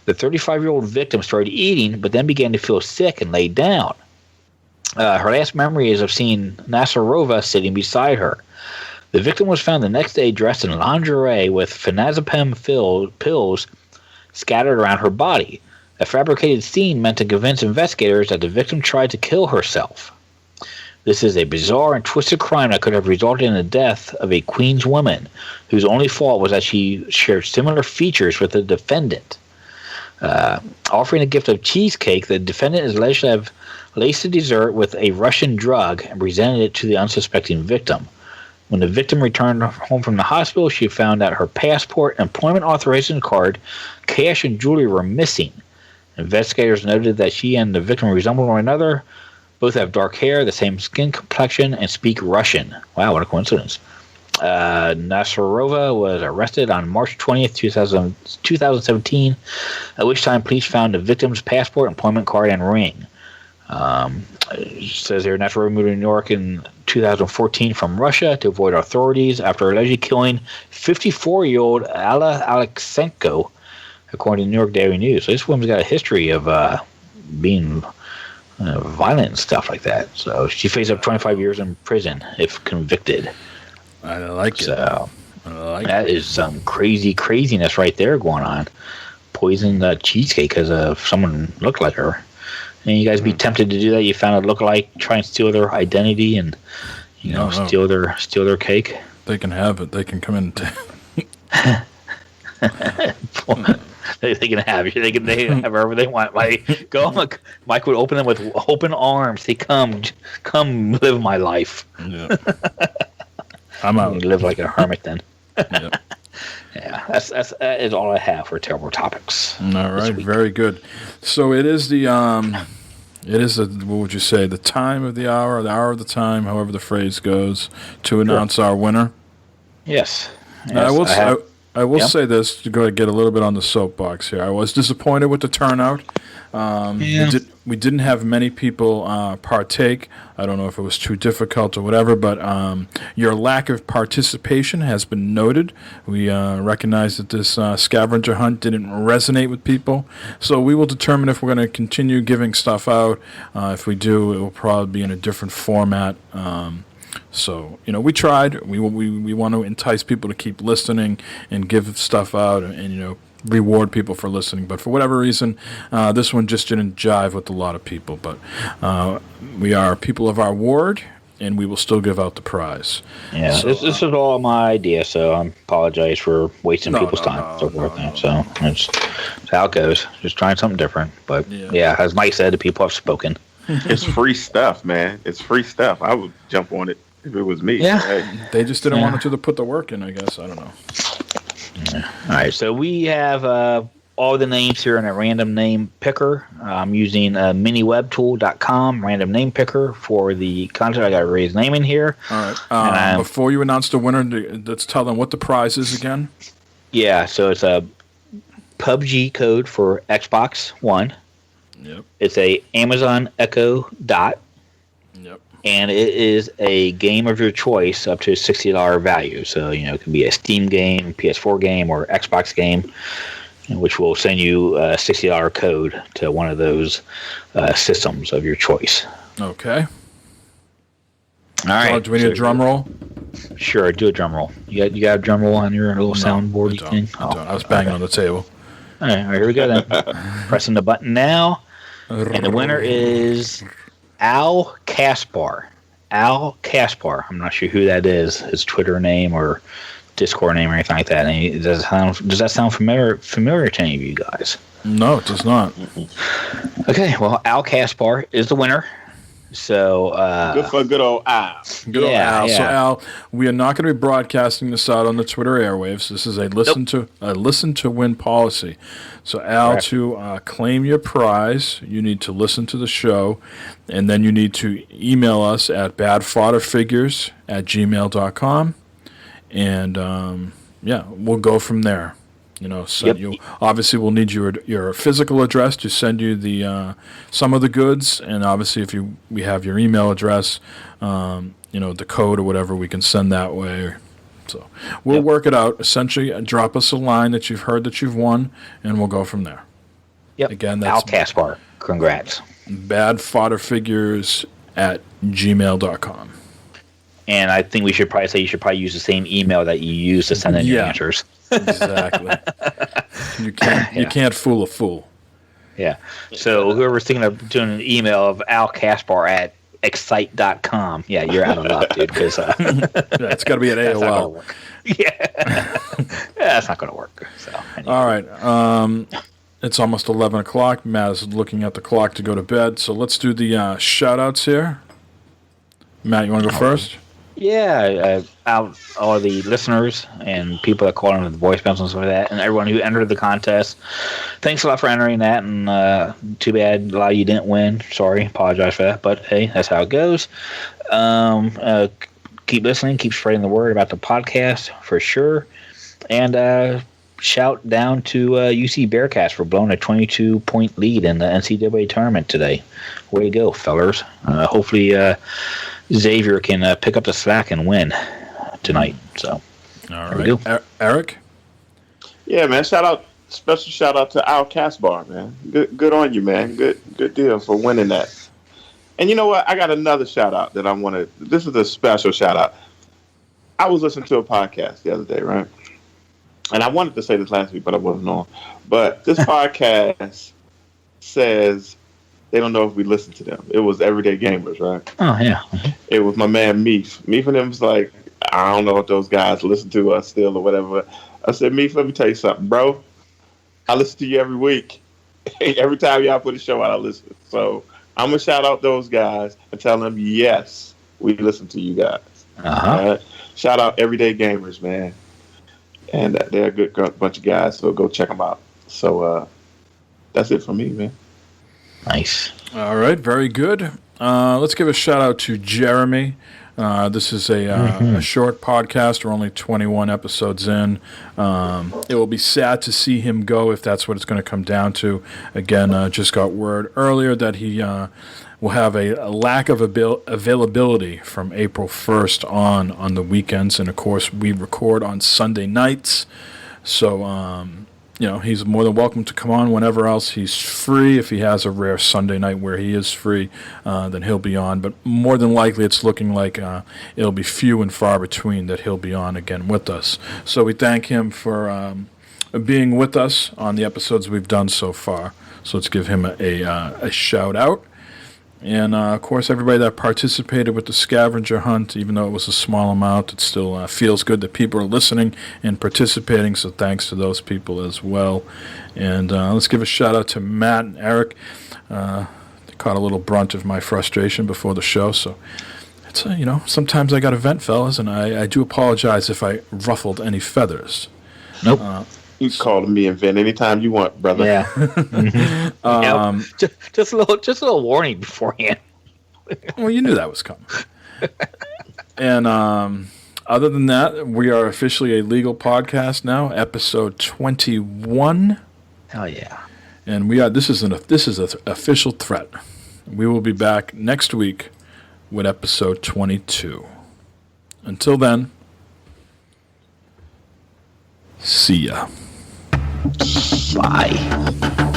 The 35-year-old victim started eating, but then began to feel sick and laid down. Her last memory is of seeing Nasarova sitting beside her. The victim was found the next day dressed in lingerie with phenazepam pills scattered around her body. A fabricated scene meant to convince investigators that the victim tried to kill herself. This is a bizarre and twisted crime that could have resulted in the death of a Queens woman whose only fault was that she shared similar features with the defendant. Offering a gift of cheesecake, the defendant is alleged to have laced the dessert with a Russian drug and presented it to the unsuspecting victim. When the victim returned home from the hospital, she found that her passport, employment authorization card, cash, and jewelry were missing. Investigators noted that she and the victim resembled one another. Both have dark hair, the same skin complexion, and speak Russian. Wow, what a coincidence. Nasarova was arrested on March 20th, 2017, at which time police found the victim's passport, employment card, and ring. It says here, Nasarova moved to New York in 2014 from Russia to avoid authorities after allegedly killing 54-year-old Alla Alexenko, according to New York Daily News. So this woman's got a history of being violent and stuff like that. So she faces up 25 years in prison if convicted. I like it. So that is some craziness right there going on. Poisoned the cheesecake because someone looked like her. And you guys be tempted to do that? You found a lookalike, try and steal their identity, and steal their cake. They can have it. They can come in. They can have you. They can have wherever they want. Mike would open them with open arms. Say, come live my life. Yeah. I'm out. You live like a hermit then. Yep. Yeah, that is all I have for terrible topics. All right, very good. So it is what would you say, the time of the hour of the time, however the phrase goes, to announce our winner. Yes. I will say this to go get a little bit on the soapbox here. I was disappointed with the turnout. We didn't have many people partake. I don't know if it was too difficult or whatever, but your lack of participation has been noted. We recognize that this scavenger hunt didn't resonate with people, so we will determine if we're going to continue giving stuff out. If we do, it will probably be in a different format. So, we tried. We want to entice people to keep listening and give stuff out and reward people for listening. But for whatever reason, this one just didn't jive with a lot of people. But we are people of our word, and we will still give out the prize. Yeah, so, this is all my idea, so I apologize for wasting people's time. So that's how it goes. Just trying something different. But, yeah, as Mike said, the people have spoken. It's free stuff, man. It's free stuff. I would jump on it if it was me. Yeah. Hey. They just didn't want to put the work in, I guess. I don't know. Yeah. All right, so we have all the names here in a random name picker. I'm using miniwebtool.com, random name picker for the content. I got to raise name in here. All right. Before you announce the winner, let's tell them what the prize is again. Yeah, so it's a PUBG code for Xbox One. Yep. It's a Amazon Echo Dot. Yep. And it is a game of your choice up to a $60 value. So, it can be a Steam game, PS4 game, or Xbox game, which will send you a $60 code to one of those systems of your choice. Okay. All right. Do we need a drum roll? Sure, do a drum roll. You got a drum roll on your little soundboard thing? I don't. I was banging on the table. All right, here we go then. Pressing the button now. And the winner is Al Kaspar. Al Kaspar. I'm not sure who that is. His Twitter name or Discord name or anything like that. Does that sound familiar to any of you guys? No, it does not. Okay, well, Al Kaspar is the winner. So good for good old Al. Good old Al. Yeah. So Al, we are not going to be broadcasting this out on the Twitter airwaves. This is a listen to win policy. So Al, to claim your prize, you need to listen to the show, and then you need to email us at badfodderfigures@gmail.com, and we'll go from there. You obviously we'll need your physical address to send you the some of the goods, and obviously if we have your email address, the code or whatever, we can send that way. So we'll work it out. Essentially, drop us a line that you've heard that you've won, and we'll go from there. Yep. Again, Al that's Caspar. Congrats. badfodderfigures@gmail.com. And I think we should probably say you should probably use the same email that you use to send in your Yeah. answers. Exactly. You can't fool a fool. Yeah. So whoever's thinking of doing an email of Al Caspar at excite.com, yeah, you're out of luck, dude. Because yeah, it's got to be at AOL. Yeah, that's not going to work. So anyway. All right. It's almost 11 o'clock. Matt is looking at the clock to go to bed. So let's do the shout-outs here. Matt, you want to go first? Yeah, all the listeners and people that called in with voicemails and stuff like that, and everyone who entered the contest. Thanks a lot for entering that, and too bad a lot of you didn't win. Sorry, apologize for that, but hey, that's how it goes. Keep listening, keep spreading the word about the podcast for sure, and shout down to UC Bearcats for blowing a 22-point lead in the NCAA tournament today. Way to go, fellers. Hopefully Xavier can pick up the slack and win tonight. So, all right. Eric? Yeah, man. Special shout out to Al Caspar, man. Good on you, man. Good deal for winning that. And you know what? I got another shout out that I want to. This is a special shout out. I was listening to a podcast the other day, right? And I wanted to say this last week, but I wasn't on. But this podcast says they don't know if we listen to them. It was Everyday Gamers, right? Oh, yeah. It was my man, Meef. Meef and them was like, I don't know if those guys listen to us still or whatever. I said, Meef, let me tell you something, bro. I listen to you every week. Every time y'all put a show out, I listen. So I'm going to shout out those guys and tell them, yes, we listen to you guys. Uh-huh. Shout out Everyday Gamers, man. And they're a good bunch of guys, so go check them out. So that's it for me, man. Nice. All right, very good. Let's give a shout out to Jeremy. This is a short podcast. We're only 21 episodes in. It will be sad to see him go if that's what it's going to come down to. Again, just got word earlier that he will have a lack of availability from April 1st on the weekends. And, of course, we record on Sunday nights. So, he's more than welcome to come on whenever else he's free. If he has a rare Sunday night where he is free, then he'll be on. But more than likely, it's looking like it'll be few and far between that he'll be on again with us. So we thank him for being with us on the episodes we've done so far. So let's give him a shout out. And, of course, everybody that participated with the scavenger hunt, even though it was a small amount, it still feels good that people are listening and participating, so thanks to those people as well. And let's give a shout-out to Matt and Eric. They caught a little brunt of my frustration before the show, so it's sometimes I got to vent, fellas, and I do apologize if I ruffled any feathers. Nope. You can call me and vent anytime you want, brother. Yeah. Just a little warning beforehand. Well, you knew that was coming. And other than that, we are officially a legal podcast now, episode 21. Hell yeah! And we are. This is an official threat. We will be back next week with episode 22. Until then, see ya. Bye.